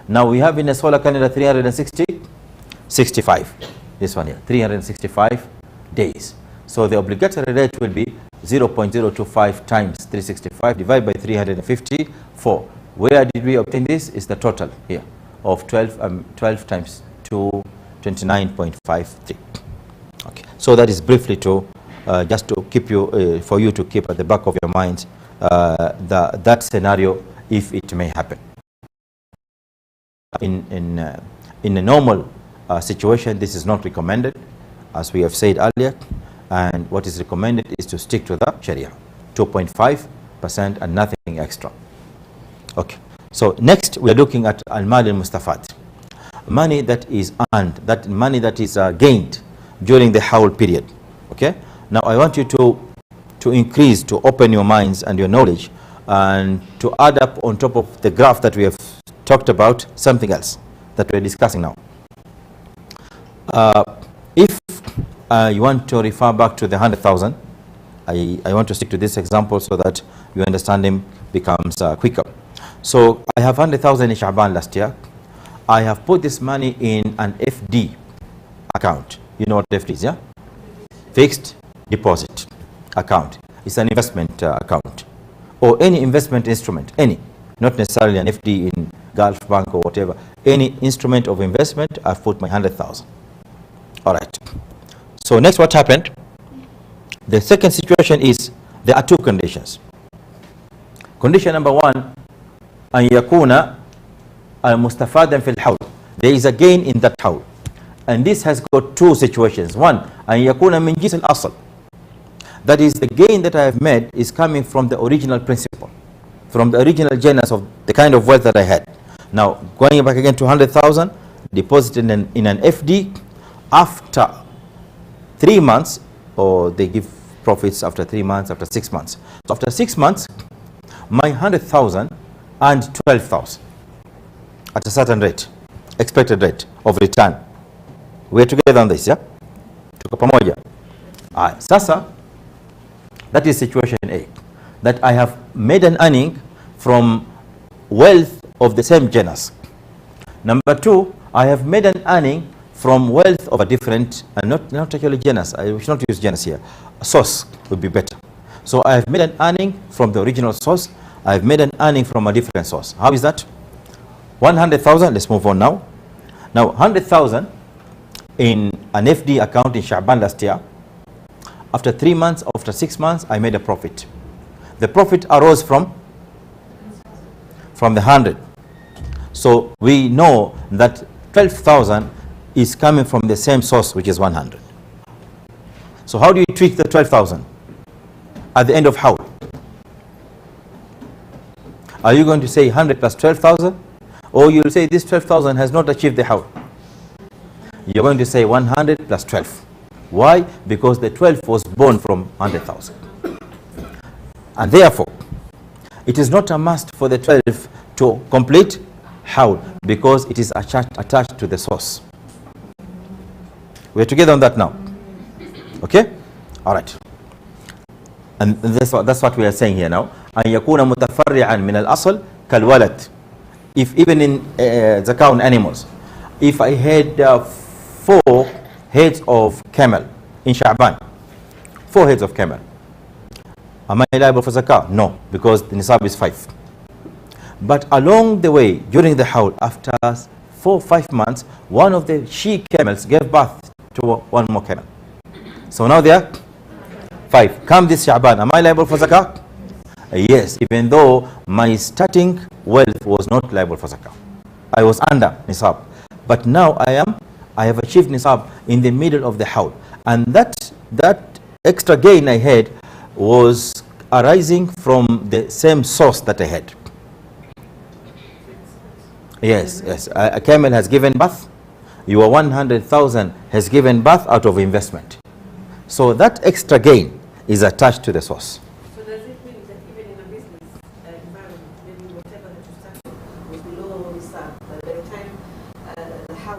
Now we have in a solar calendar 365. This one here, 365 days. So the obligatory rate will be 0.025 times 365 divided by 354. Where did we obtain this? Is the total here of 12 times 2, 29.53. Okay. So that is briefly to just to keep you for you to keep at the back of your mind that scenario if it may happen. In a normal situation, this is not recommended, as we have said earlier, and what is recommended is to stick to the Sharia, 2.5% and nothing extra. Okay, So next we are looking at al-mal al-mustafad, money that is earned, that money that is gained during the hawl period. Okay, now I want you to increase, to open your minds and your knowledge, and to add up on top of the graph that we have talked about something else that we're discussing now. If you want to refer back to the 100,000, I want to stick to this example so that your understanding becomes quicker. So I have 100,000 in Sha'ban last year. I have put this money in an FD account. You know what FD is, yeah? Fixed deposit account. It's an investment account, or any investment instrument, any, not necessarily an FD in Gulf Bank or whatever. Any instrument of investment, I've put my 100,000. All right. So next, what happened? The second situation is there are two conditions. Condition number one, أن يكون المستفادا في الحول. There is a gain in that hawl, and this has got two situations. One, أن يكون من جنس الأصل. That is, the gain that I have made is coming from the original principle, from the original genus of the kind of wealth that I had. Now, going back again to 100,000, deposited in an FD. After 3 months, or they give profits after 3 months, after 6 months. So after 6 months, my 100,000 and 12,000 at a certain rate, expected rate of return. We're together on this, yeah? Tuko pamoja. Sasa, that is situation A. That I have made an earning from wealth of the same genus. Number two, I have made an earning from wealth of a different, and not actually genus, I should not use genus here, a source would be better. So I have made an earning from the original source, I have made an earning from a different source. How is that? 100,000, let's move on now. Now 100,000 in an FD account in Sha'ban last year. After 3 months, after 6 months, I made a profit. The profit arose from the 100. So we know that 12,000 is coming from the same source, which is 100. So how do you treat the 12,000 at the end of hawl? Are you going to say 100 plus 12,000, or you'll say this 12,000 has not achieved the hawl? You're going to say 100 plus 12. Why? Because the 12 was born from 100,000. And therefore, it is not a must for the 12 to complete hawl, because it is attached to the source. We're together on that now. Okay? All right. And that's what we are saying here now. أن يكون متفرعا من الأصل كالولد. If even in zakah on animals, if I had 4 heads of camel in Sha'ban, 4 heads of camel, am I liable for zakah? No, because the nisab is 5. But along the way, during the hawl, after 4-5 months, one of the she camels gave birth to one more camel. So now there are 5. Come this Sha'ban, am I liable for zakah? Yes, even though my starting wealth was not liable for zakah. I was under nisab. But now I have achieved nisab in the middle of the hawl. And that extra gain I had was arising from the same source that I had. Yes. A camel has given birth. Your 100,000 has given birth out of investment. So that extra gain is attached to the source. So does it mean that even in a business environment, maybe whatever that you started was below nisab, but by the time the hawl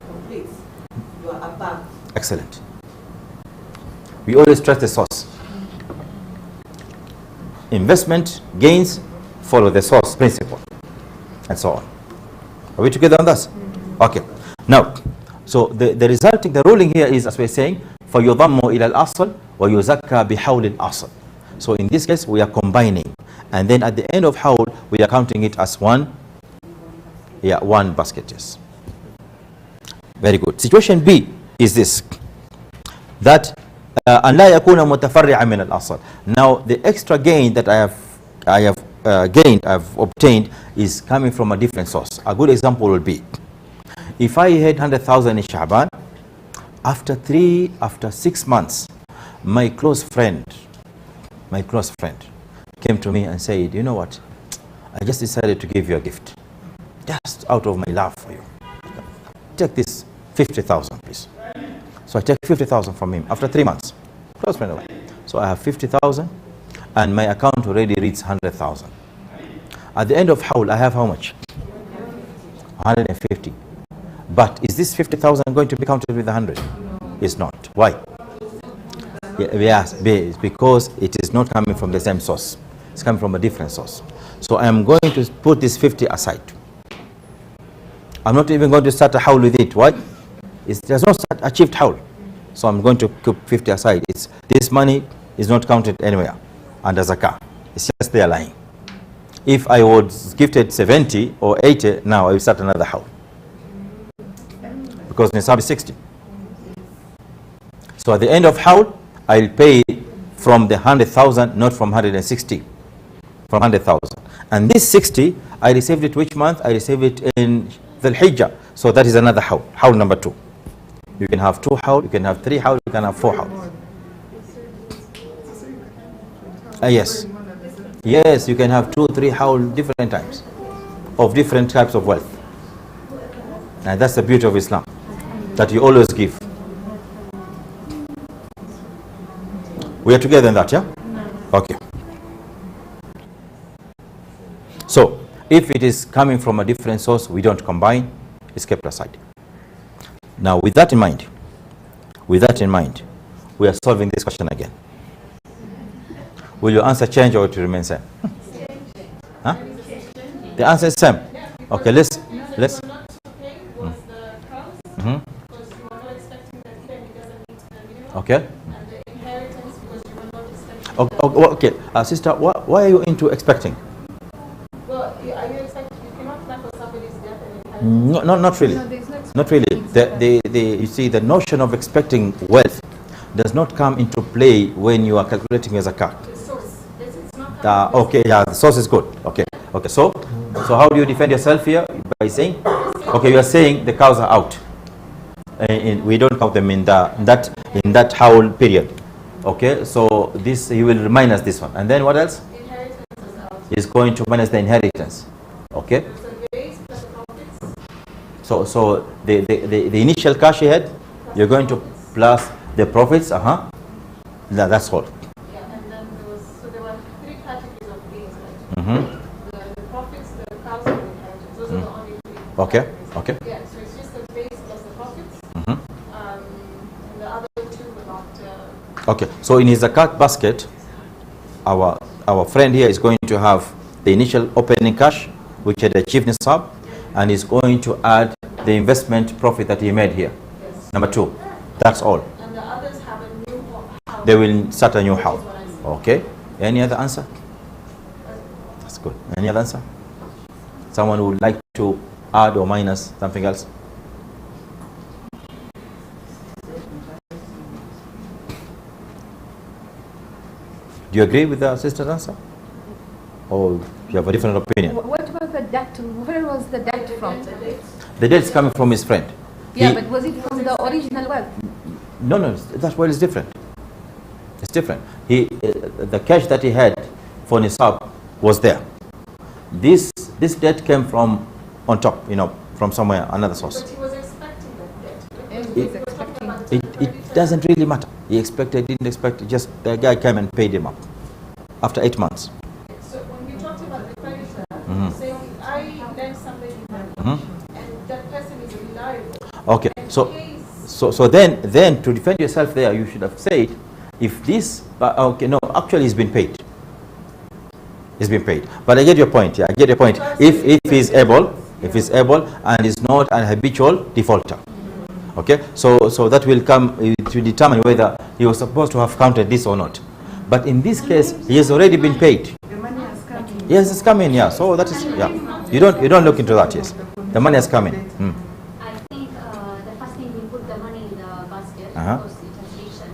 completes, you are above? Excellent. We always trust the source. Investment gains follow the source principle, and so on. Are we together on this? Okay. Now, so the ruling here is, as we're saying, فَيُضَمُّ إِلَى الْأَصْلِ وَيُزَكَّى بِحَوْلِ الْأَصْلِ. So in this case, we are combining. And then at the end of hawl, we are counting it as one basket. Yes. Very good. Situation B is this. That أَنْ لَا يَكُونَ مُتَفَرِّعًا مِنَ الْأَصْلِ. Now, the extra gain that I have obtained is coming from a different source. A good example will be, if I had 100,000 in Sha'ban, after 6 months, my close friend came to me and said, you know what, I just decided to give you a gift, just out of my love for you. Take this 50,000, please. So I take 50,000 from him after 3 months. Close friend of mine. So I have 50,000, and my account already reads 100,000. At the end of Hawl, I have how much? 150. But is this 50,000 going to be counted with 100? It's not. Why? Yes, because it is not coming from the same source. It's coming from a different source. So I am going to put this 50 aside. I'm not even going to start a Hawl with it. Why? It has not achieved Hawl. So I'm going to keep 50 aside. This money is not counted anywhere under zakah. It's just there lying. If I was gifted 70 or 80, now I will start another Hawl. Because nisab is 60. So at the end of Hawl, I'll pay from the 100,000, not from 160, from 100,000. And this 60, I received it which month? I received it in the Hijjah. So that is another Hawl, Hawl number 2. You can have 2 Hawl, you can have 3 Hawl, you can have 4 Hawl. Yes. Yes, you can have 2, 3 Hawl different times of different types of wealth. And that's the beauty of Islam, that you always give. We are together in that, yeah? Okay. So, if it is coming from a different source, we don't combine, it's kept aside. Now, with that in mind, we are solving this question again. Will your answer change or it will remain same? Huh? The answer is same. Okay, let's. Okay. Okay, sister, why are you into expecting? Well, are you expecting? You cannot plan for somebody's death and inheritance. No, not really. Not really. You see, the notion of expecting wealth does not come into play when you are calculating your zakat. The source. It's not Okay, yeah, the source is good. Okay. So how do you defend yourself here? By saying, okay, you are saying the cows are out. We don't count them in that Hawl period. Okay, so this he will remind us this one, and then what else? inheritance is out. Is going to minus the inheritance. Okay. So the base plus the profits. So the initial cash you had, you're going to plus the profits. That's all. Yeah, and then there were 3 categories of gains, right? The profits, the cows, and the inheritance. Those are the only 3. Okay. Yeah, so it's just the base plus the profits. And the other 2 were not. Okay, so in his zakat basket, our friend here is going to have the initial opening cash, which had achieved nisab, and is going to add the investment profit that he made here. Yes. Number 2, that's all. And the others have a new house. They will start a new house. Okay, any other answer? That's good. Any other answer? Someone would like to add or minus something else? Do you agree with the sister's answer? Or you have a different opinion? What about the debt? Where was the debt from? The debt is coming from his friend. Yeah, but was it from the original wealth? No, that's why it's different. It's different. The cash that he had for nisab was there. This debt came from on top, from somewhere, another source. But he was expecting that debt. It doesn't really matter. He expected, didn't expect, just the guy came and paid him up after 8 months. So when you talked about the creditor, saying I lend somebody money and that person is reliable. Okay, so then to defend yourself there, you should have said, if this, actually he's been paid. He's been paid. But I get your point. Yeah, I get your point. If he's able and is not an habitual defaulter. Okay, so that will come to determine whether he was supposed to have counted this or not. But in this case, he has already been paid. The money has come in. Yes, it's coming. Yeah, so that is You don't look into that. Yes, the money has come in. I think the first thing we put the money in the basket because it has reached a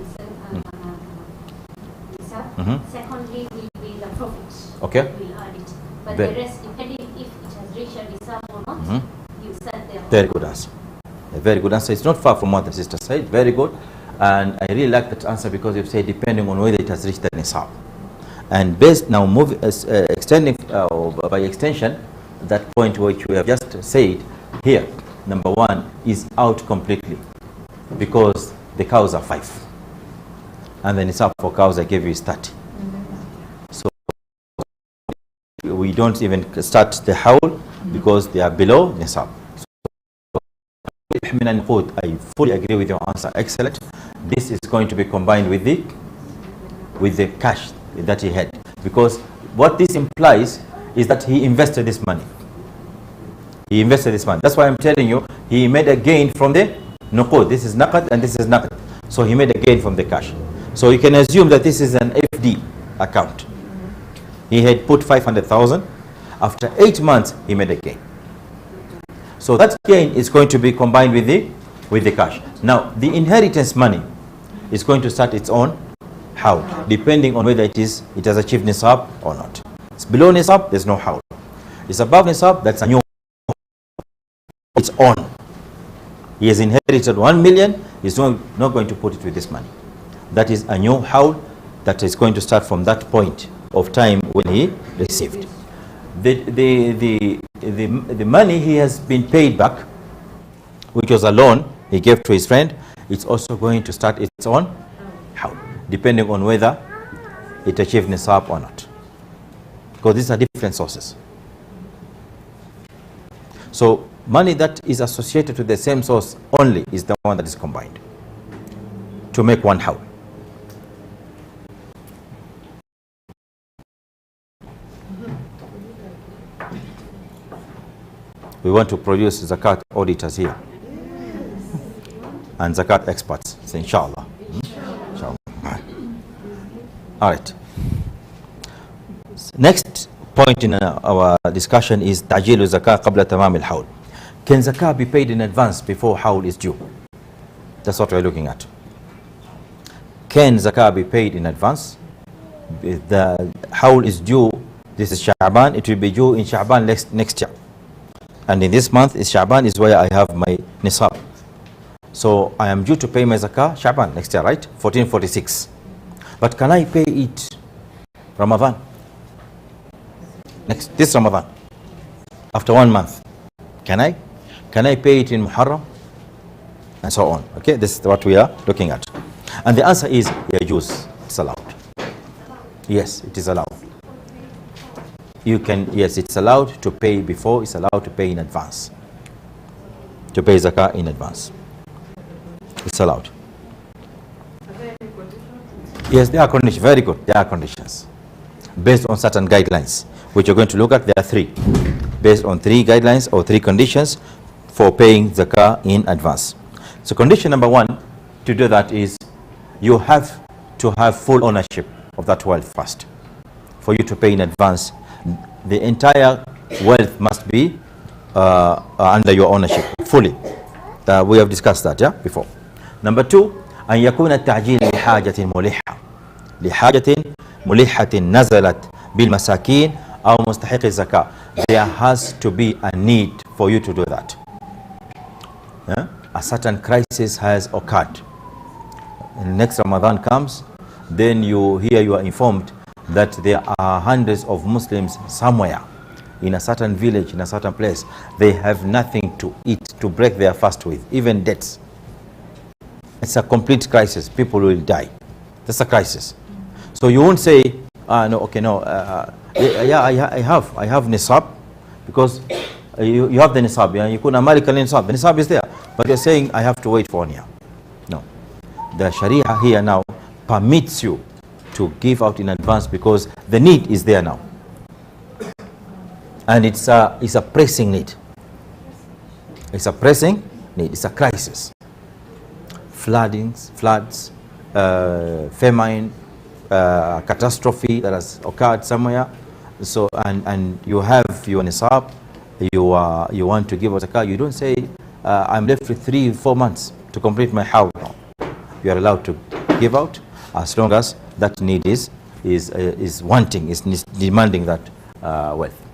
certain Secondly, will be the profits. Okay. We'll add it, but Very. the rest, depending if it has reached a nisab or not, you set there. Very good answer. A very good answer. It's not far from what the sister said. Very good. And I really like that answer because you say depending on whether it has reached the nisab. And based now extending by extension, that point which we have just said here, number one is out completely because the cows are 5. And the nisab for cows I gave you is 30. So we don't even start the hawl because they are below nisab. I fully agree with your answer. Excellent. This is going to be combined with the cash that he had, because what this implies is that he invested this money. He invested this money. That's why I'm telling you, he made a gain from the nuqud. This is naqad and this is naqad. So he made a gain from the cash. So you can assume that this is an FD account. He had put 500,000. After 8 months, he made a gain. So that gain is going to be combined with the cash. Now, the inheritance money is going to start its own hawl, depending on whether it has achieved nisab or not. It's below nisab, there's no hawl. It's above nisab, that's a new, it's on. He has inherited 1 million, he's not going to put it with this money. That is a new hawl that is going to start from that point of time when he received. The money he has been paid back, which was a loan he gave to his friend, it's also going to start its own hawl, depending on whether it achieved nisab or not. Because these are different sources. So money that is associated to the same source only is the one that is combined to make one hawl. We want to produce zakat auditors here and zakat experts, so inshallah. Inshallah. All right. Next point in our discussion is ta'jilu zakat qabla tamam al-hawl. Can zakat be paid in advance before hawl is due? That's what we're looking at. Can zakat be paid in advance? If the hawl is due, this is Sha'ban, it will be due in Sha'ban next year. And in this month is Sha'ban, is where I have my nisab. So I am due to pay my zakah Sha'ban next year, right? 1446. But can I pay it Ramadan? This Ramadan, after 1 month. Can I? Can I pay it in Muharram? And so on. Okay, this is what we are looking at. And the answer is yajuz. It's allowed. Yes, it is allowed. You can, yes, it's allowed to pay before, it's allowed to pay in advance. To pay zakah in advance. It's allowed. Yes, there are conditions. Very good. There are conditions. Based on certain guidelines, which you're going to look at, there are 3. Based on 3 guidelines or 3 conditions for paying zakah in advance. So condition number 1 to do that is you have to have full ownership of that wealth first. For you to pay in advance, the entire wealth must be under your ownership fully. We have discussed that, yeah, before. Number 2, أن يكون التعجيل لحاجة ملحة نزلت بالمساكين أو مستحق الزكاة. There has to be a need for you to do that. Yeah? A certain crisis has occurred. And next Ramadan comes, then you are informed that there are hundreds of Muslims somewhere in a certain village, in a certain place. They have nothing to eat, to break their fast with, even debts. It's a complete crisis. People will die. That's a crisis. So you won't say, no, okay, no, yeah, I have nisab, because you have the nisab. Yeah? You couldn't American nisab. The nisab is there. But you're saying, I have to wait for 1 year. No. The Sharia here now permits you to give out in advance because the need is there now, and it's a pressing need. It's a pressing need. It's a crisis. Floods, famine, catastrophe that has occurred somewhere. So and you have your nisab, you want to give out zakah. You don't say I'm left with 3-4 months to complete my hawl. You are allowed to give out as long as that need is wanting, is demanding that wealth.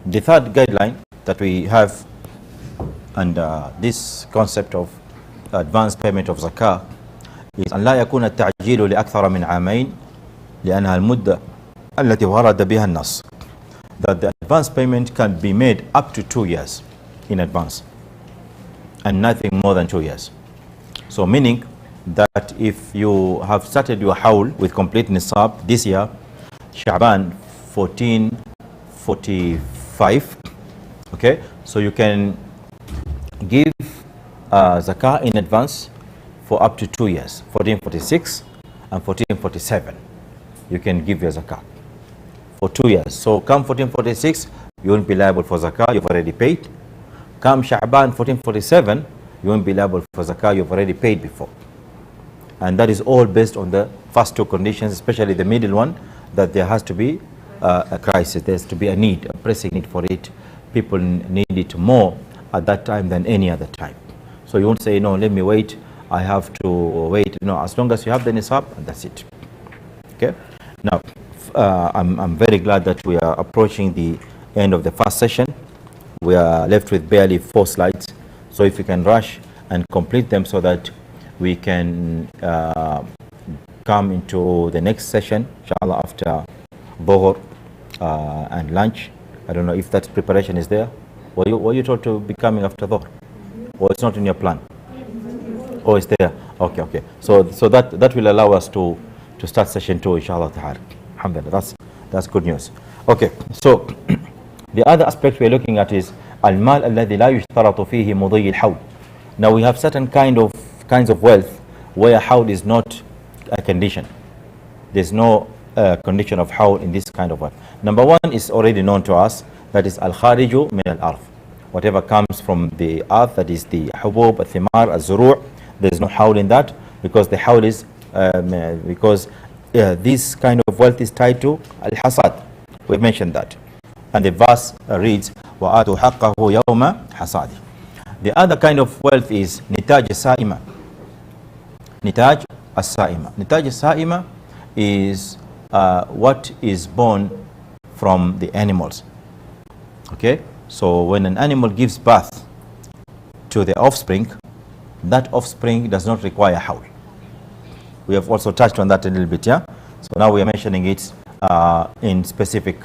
The third guideline that we have under this concept of advance payment of zakah is أن لا يكون التعجيل لأكثر من عامين لأنها المدة التي ورد بها النص. That the advance payment can be made up to 2 years in advance and nothing more than 2 years. So meaning that if you have started your hawl with complete nisab this year, Sha'ban 1445, okay, so you can give zakah in advance for up to 2 years, 1446 and 1447. You can give your zakah for 2 years. So come 1446, you won't be liable for zakah, you've already paid. Come Sha'ban 1447, you won't be liable for zakah, you've already paid before. And that is all based on the first two conditions, especially the middle one, that there has to be a crisis, there has to be a need, a pressing need for it. People need it more at that time than any other time. So you won't say, no, let me wait, I have to wait. No, as long as you have the nisab, and that's it. Okay. Now, I'm very glad that we are approaching the end of the first session. We are left with barely 4 slides. So if you can rush and complete them so that we can come into the next session, inshallah, after Dhuhr and lunch. I don't know if that preparation is there. Were you told to be coming after Dhuhr? Or it's not in your plan? Oh, it's there. Okay, okay. So that will allow us to start session 2, inshallah ta'ala. Alhamdulillah, that's good news. Okay, so the other aspect we're looking at is al-mal alladhi la yushtaratu fihi mudhi al-hawl. Now we have certain kinds of wealth where hawl is not a condition. There's no condition of hawl in this kind of wealth. Number one is already known to us, that is al-khariju min al-arth. Whatever comes from the earth, that is the hubub, al-thimar, al-zuru', there's no hawl in that, because the hawl is this kind of wealth is tied to al-hasad. We mentioned that. And the verse reads, وَآتُوا حَقَّهُ يَوْمَ حَصَادِ. The other kind of wealth is nitaj sa'ima. Nitaj as-sa'ima. Nitaj as-sa'ima is what is born from the animals. Okay? So when an animal gives birth to the offspring, that offspring does not require hawl. We have also touched on that a little bit, yeah? So now we are mentioning it in specific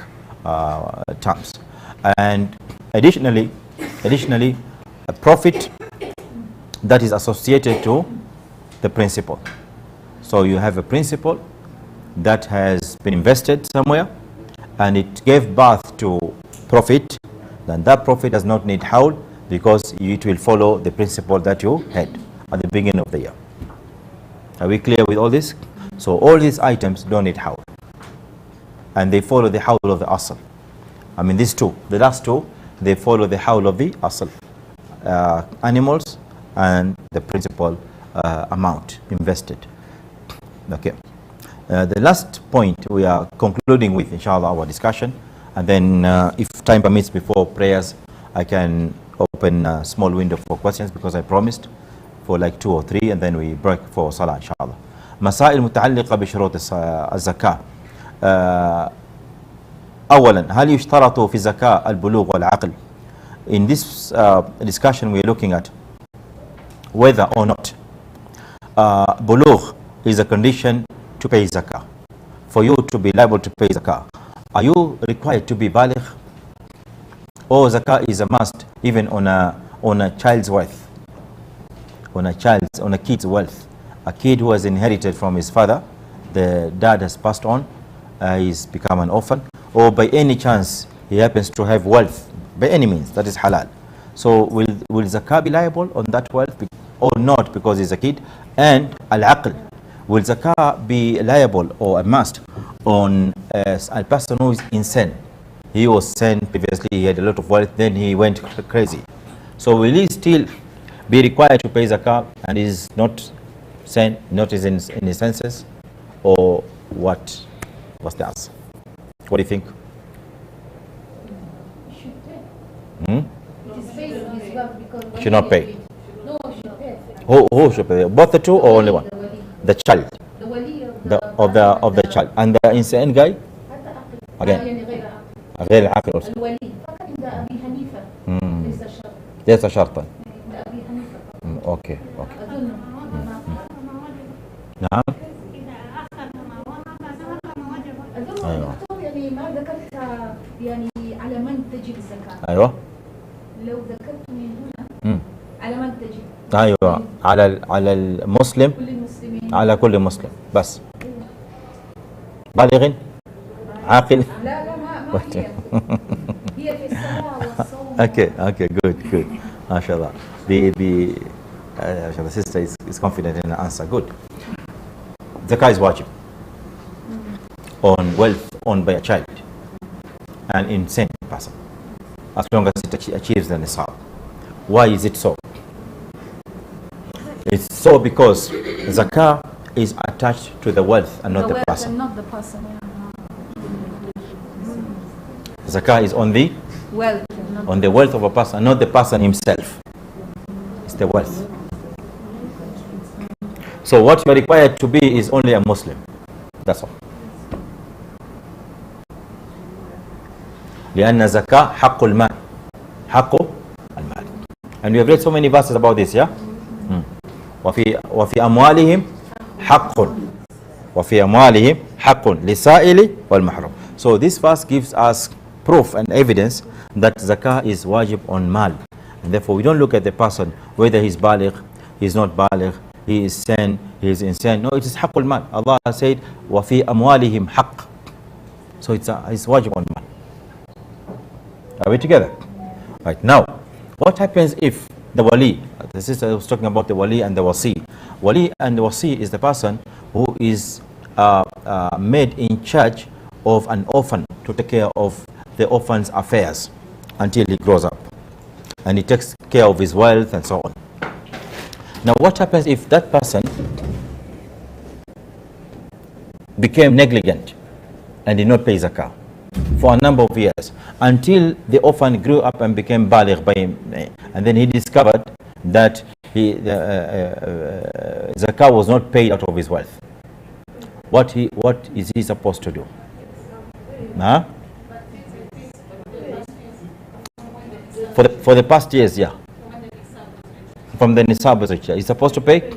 terms. And additionally, a profit that is associated to the principal. So you have a principal that has been invested somewhere and it gave birth to profit, then that profit does not need hawl because it will follow the principal that you had at the beginning of the year. Are we clear with all this? So all these items don't need hawl, and they follow the hawl of the asl. I mean these two, the last two, they follow the hawl of the asl. Animals and the principal amount invested. Okay. The last point we are concluding with, inshallah, our discussion, and then if time permits before prayers, I can open a small window for questions because I promised for like 2 or 3, and then we break for salah, inshallah. مسائل متعلقة بشروط الزكاة. أولا هل يشترط في الزكاة البلوغ والعقل? In this discussion we are looking at whether or not bulugh is a condition to pay zakah. For you to be liable to pay zakah, are you required to be baligh? Or zakah is a must even on a child's wealth, on a kid's wealth? A kid who has inherited from his father, the dad has passed on, he's become an orphan, or by any chance he happens to have wealth, by any means, that is halal. So will zakah be liable on that wealth or not, because he's a kid? And al-aql, will zakah be liable or a must on a person who is insane? He was sane previously, he had a lot of wealth, then he went crazy. So will he still be required to pay zakah and is not sane, not is in his senses? Or what's the answer? What do you think? Should not pay. No, should pay. Who should pay? Both the two or only one? The child. The wali of the child. And the insane guy? Again. غير العاقل also. الولي فقط عند أبي حنيفة ليس شرط. ليس شرطا. عند أبي حنيفة. اوكي اوكي. أظن. نعم. أظن أيوة. دكتور يعني ما ذكرت يعني على من تجب الزكاة. ايوه. لو ذكرت من هنا على من تجب. ايوه على المسلم. كل المسلمين. على كل مسلم بس. بالغ عاقل. لا ما هي. هي في الصلاة والصوم. Okay, good. MashaAllah. The sister is confident in the answer. Good. Zakah is wajib on wealth owned by a child, an insane person, as long as it achieves the nisab. Why is it so? It's so because zakah is attached to the wealth and not the person. And not the person. Zakah is on the wealth of a person, not the person himself. It's the wealth. So what you are required to be is only a Muslim. That's all. لأن زكاة حق المال. حق المال. And we have read so many verses about this, yeah? وفي أموالهم حق. وفي أموالهم حق للسائل والمحروم. So this verse gives us proof and evidence that zakah is wajib on mal, and therefore we don't look at the person whether he's baligh, he's not baligh, he is sane, he is insane. No, it is haqqul mal. Allah said wa fi amwalihim haqq, so it's wajib on mal. Are we together? Right, now what happens if the wali, the sister was talking about the wali and the wasi. Wali and the wasi is the person who is made in charge of an orphan to take care of the orphan's affairs until he grows up, and he takes care of his wealth and so on. Now what happens if that person became negligent and did not pay zakah for a number of years until the orphan grew up and became baligh by him, and then he discovered that zakah was not paid out of his wealth? What is he supposed to do? Huh? For the past years, yeah. From the nisab, he's supposed to pay?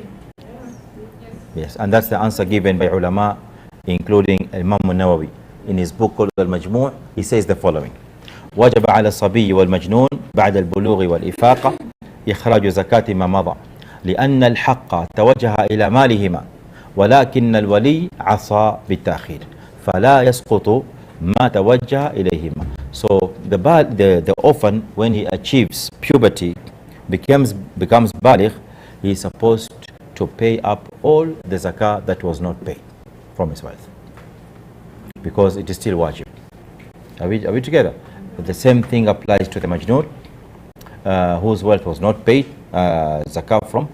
Yes, and that's the answer given by ulama, including Imam Nawawi. In his book called Al-Majmu', he says the following: وجب على الصبي والمجنون بعد البلوغ والإفاقة إخراج زكاة ما مضى لأن الحق توجه إلى مالهما ولكن الولي عصى بالتأخير فلا يسقط ما توجه إليهما. So the orphan, when he achieves puberty, becomes baligh, he is supposed to pay up all the zakah that was not paid from his wealth, because it is still wajib. Are we together? The same thing applies to the majnoon, whose wealth was not paid zakah from.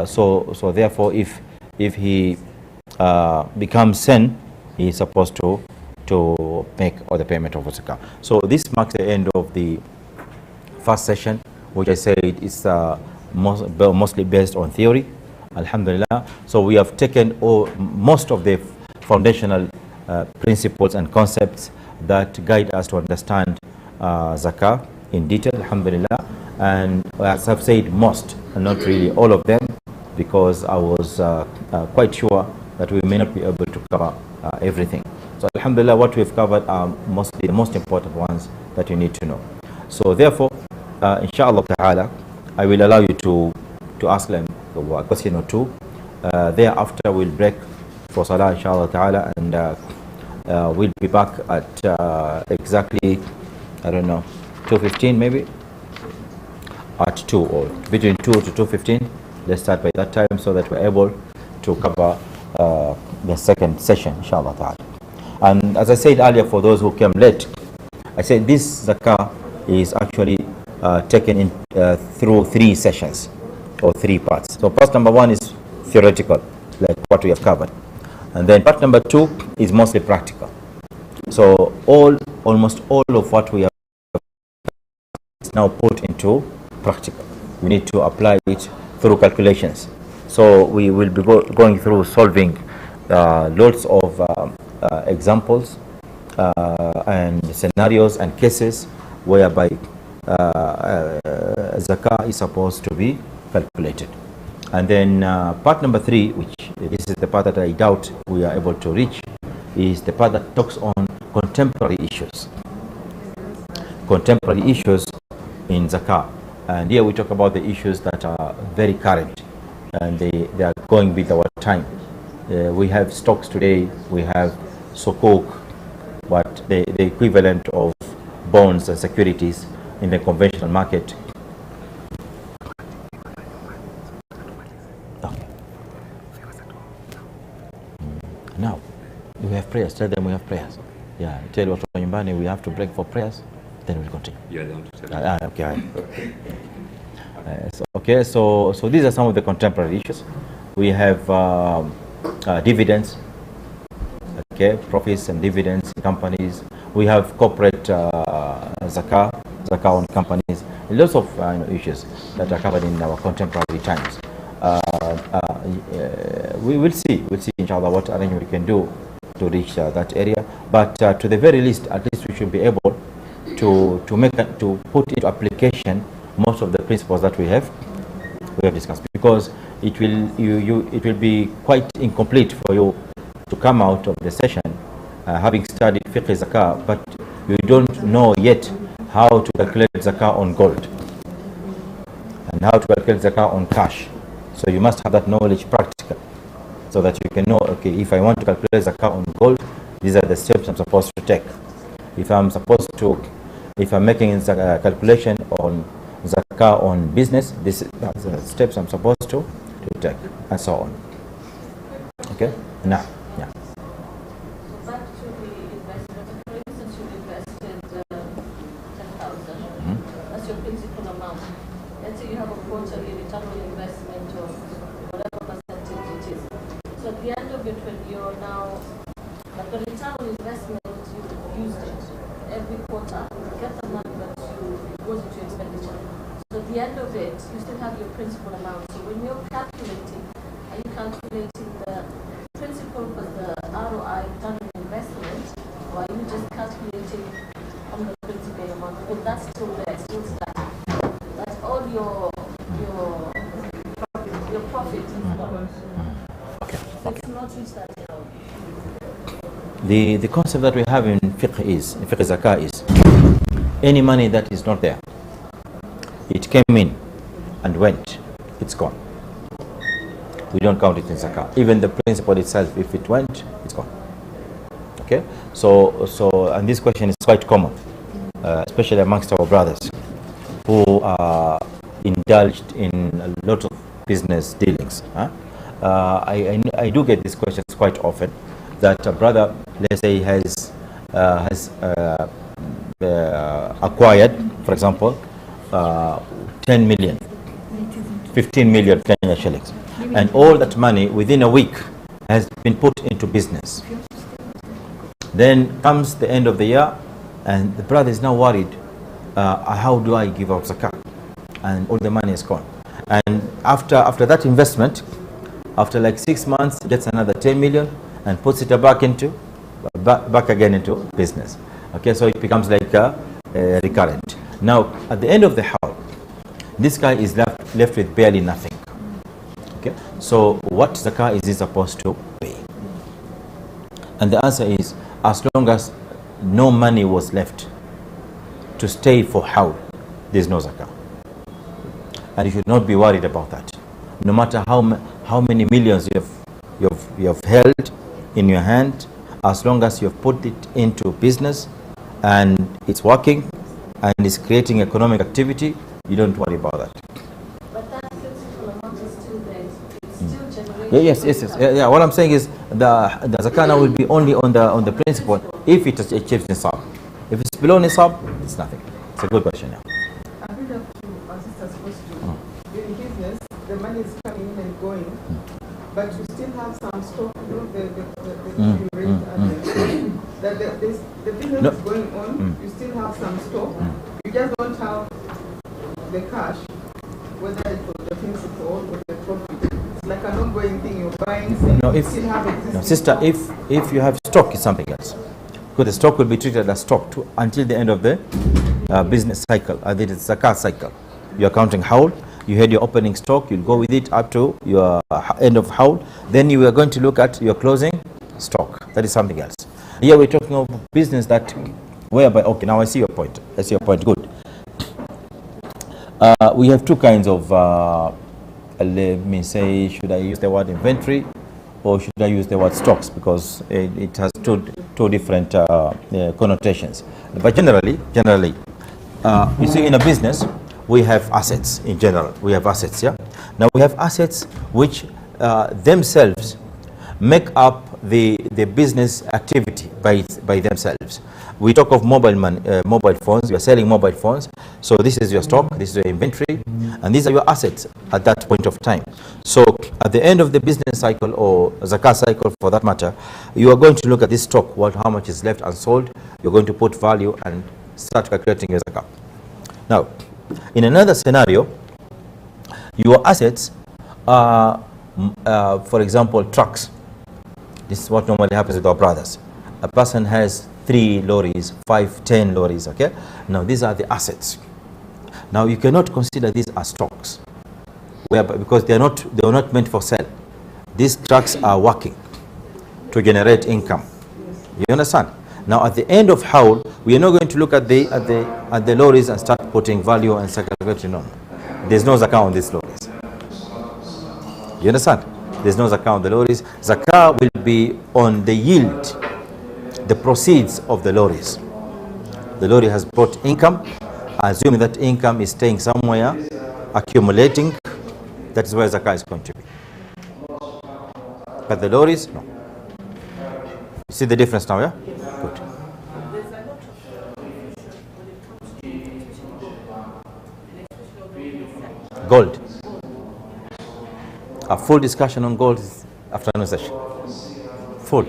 So therefore, if he becomes sin, he is supposed to make all the payment of zakah. So this marks the end of the first session, which I said is mostly based on theory. Alhamdulillah. So we have taken most of the foundational principles and concepts that guide us to understand zakah in detail, alhamdulillah. And as I've said, most, and not really all of them, because I was quite sure that we may not be able to cover everything. So alhamdulillah, what we've covered are mostly the most important ones that you need to know. So therefore, inshallah ta'ala, I will allow you to ask them a question or two. Thereafter, we'll break for salah, inshallah ta'ala, and we'll be back at exactly, I don't know, 2:15 maybe? At 2 or between 2 to 2:15. Let's start by that time so that we're able to cover the second session, inshallah ta'ala. And as I said earlier, for those who came late, I said this zakah is actually taken in through 3 sessions or 3 parts. So part number 1 is theoretical, like what we have covered, and then part number 2 is mostly practical. So almost all of what we have is now put into practical. We need to apply it through calculations. So we will be going through solving lots of examples and scenarios and cases, whereby zakah is supposed to be calculated. And then part number 3, which this is the part that I doubt we are able to reach, is the part that talks on contemporary issues. Contemporary issues in zakah. And here we talk about the issues that are very current and they are going with our time. We have stocks today, we have sukuk, but the equivalent of bonds and securities in the conventional market. Okay. Now, we have prayers. Tell them we have prayers. Yeah, tell what we have to break for prayers, then we'll continue. Yeah, they want to tell okay. So these are some of the contemporary issues. We have dividends, profits and dividends in companies. We have corporate zakah on companies. Lots of issues that are covered in our contemporary times. We will see, inshallah, what arrangement we can do to reach that area. But to the very least, at least we should be able to put into application most of the principles that we have discussed, because it will be quite incomplete for you to come out of the session having studied fiqh zakah, but you don't know yet how to calculate zakah on gold and how to calculate zakah on cash. So you must have that knowledge practical, so that you can know, okay, if I want to calculate zakah on gold, these are the steps I'm supposed to take. If I'm making a calculation on zakah on business, this is the steps I'm supposed to take, and so on. Okay? Now, yeah. So back to the investment. For instance, you invested 10,000. That's your principal amount. Let's say you have a quarterly return on investment of whatever percentage it is. So at the end of it, when you're now at the return on investment, you used it every quarter. You get the money that goes into expenditure. So at the end of it, you still have your principal amount. So when you're calculating, are you calculating the principal for the ROI, return on investment, or are you just calculating on the principal amount? Because that's still there, still static. That's all your profit is gone. So it's not reached that level. The concept that we have in fiqh zakah is any money that is not there, it came in and went, it's gone. We don't count it in zakah. Even the principal itself, if it went, it's gone. Okay? So and this question is quite common, especially amongst our brothers who are indulged in a lot of business dealings. I do get these questions quite often, that a brother, let's say, has acquired, for example, 10 million, 15 million Kenya shillings, and all that money within a week has been put into business. Then comes the end of the year, and the brother is now worried, how do I give out zakah? And all the money is gone. And after that investment, after like 6 months, gets another 10 million and puts it back again into business. Okay, so it becomes like recurrent. Now, at the end of the howl, this guy is left with barely nothing. Okay, so what zakah is he supposed to pay? And the answer is, as long as no money was left to stay for howl, there is no zakah. And you should not be worried about that. No matter how many millions you have held in your hand, as long as you have put it into business and it's working and it's creating economic activity, you don't worry about that. But that principal amount is still there. It's still generating. Yes. Yeah, what I'm saying is the zakah now will be only on the principal if it achieves nisab. If it's below nisab, it's nothing. It's a good question. Yeah. I think up to our sister's question. In business, the money is coming in and going, but you still have some stock, the rate that the business is going on, you still have some stock, you just don't have the cash, whether it's for the principal or the profit. It's like an ongoing thing, you're buying, you still have existing sister, stock. if you have stock, it's something else. Because the stock will be treated as stock until the end of the business cycle, the zakat cycle. You are counting haul, you had your opening stock, you'll go with it up to your end of haul, then you are going to look at your closing stock. That is something else. Here we're talking of business that whereby, okay, now I see your point. I see your point, good. We have two kinds of, let me say, should I use the word inventory or should I use the word stocks, because it has two different connotations. But generally, you see, in a business, we have assets in general. We have assets, yeah? Now we have assets which themselves make up the business activity by themselves. We talk of mobile phones. You are selling mobile phones. So this is your stock, this is your inventory, and these are your assets at that point of time. So at the end of the business cycle, or zakat cycle for that matter, you are going to look at this stock, how much is left unsold. You're going to put value and start calculating your zakat. Now, in another scenario, your assets are, for example, trucks. This is what normally happens with our brothers. A person has 3 lorries, 5, 10 lorries, okay? Now, these are the assets. Now, you cannot consider these as stocks, because they are not meant for sale. These trucks are working to generate income. You understand? Now, at the end of haul, we are not going to look at the lorries and start putting value and calculating. No, there's no zakah on these lorries. You understand? There's no zakah on the lorries. Zakah will be on the yield, the proceeds of the lorries. The lorry has brought income. Assuming that income is staying somewhere, accumulating, that is where zakah is going to be. But the lorries, no. You see the difference now, yeah? Good. Gold. A full discussion on gold is afternoon session. Full.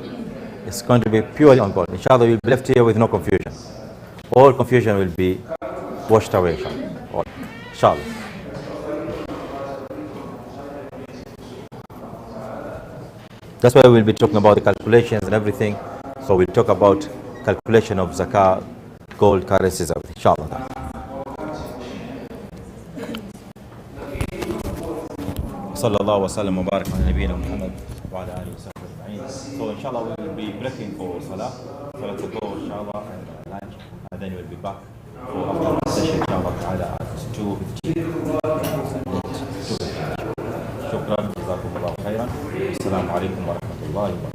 It's going to be purely on gold. Inshallah, you'll be left here with no confusion. All confusion will be washed away. Inshallah. That's why we'll be talking about the calculations and everything. So we'll talk about calculation of zakah, gold, currencies, everything. Inshallah. Sallallahu wa sallam wa barak ala nabiyyina Muhammad wa ala alihi wa sahbihi ajma'in. So inshallah we will be breaking for salah to go, inshallah, and lunch, and then we'll be back for after session, inshallah ta'ala, at 2:15. Shukran, jazakumullahu khairan. Assalamu alaikum wa rahmatullahi wa barakatuh.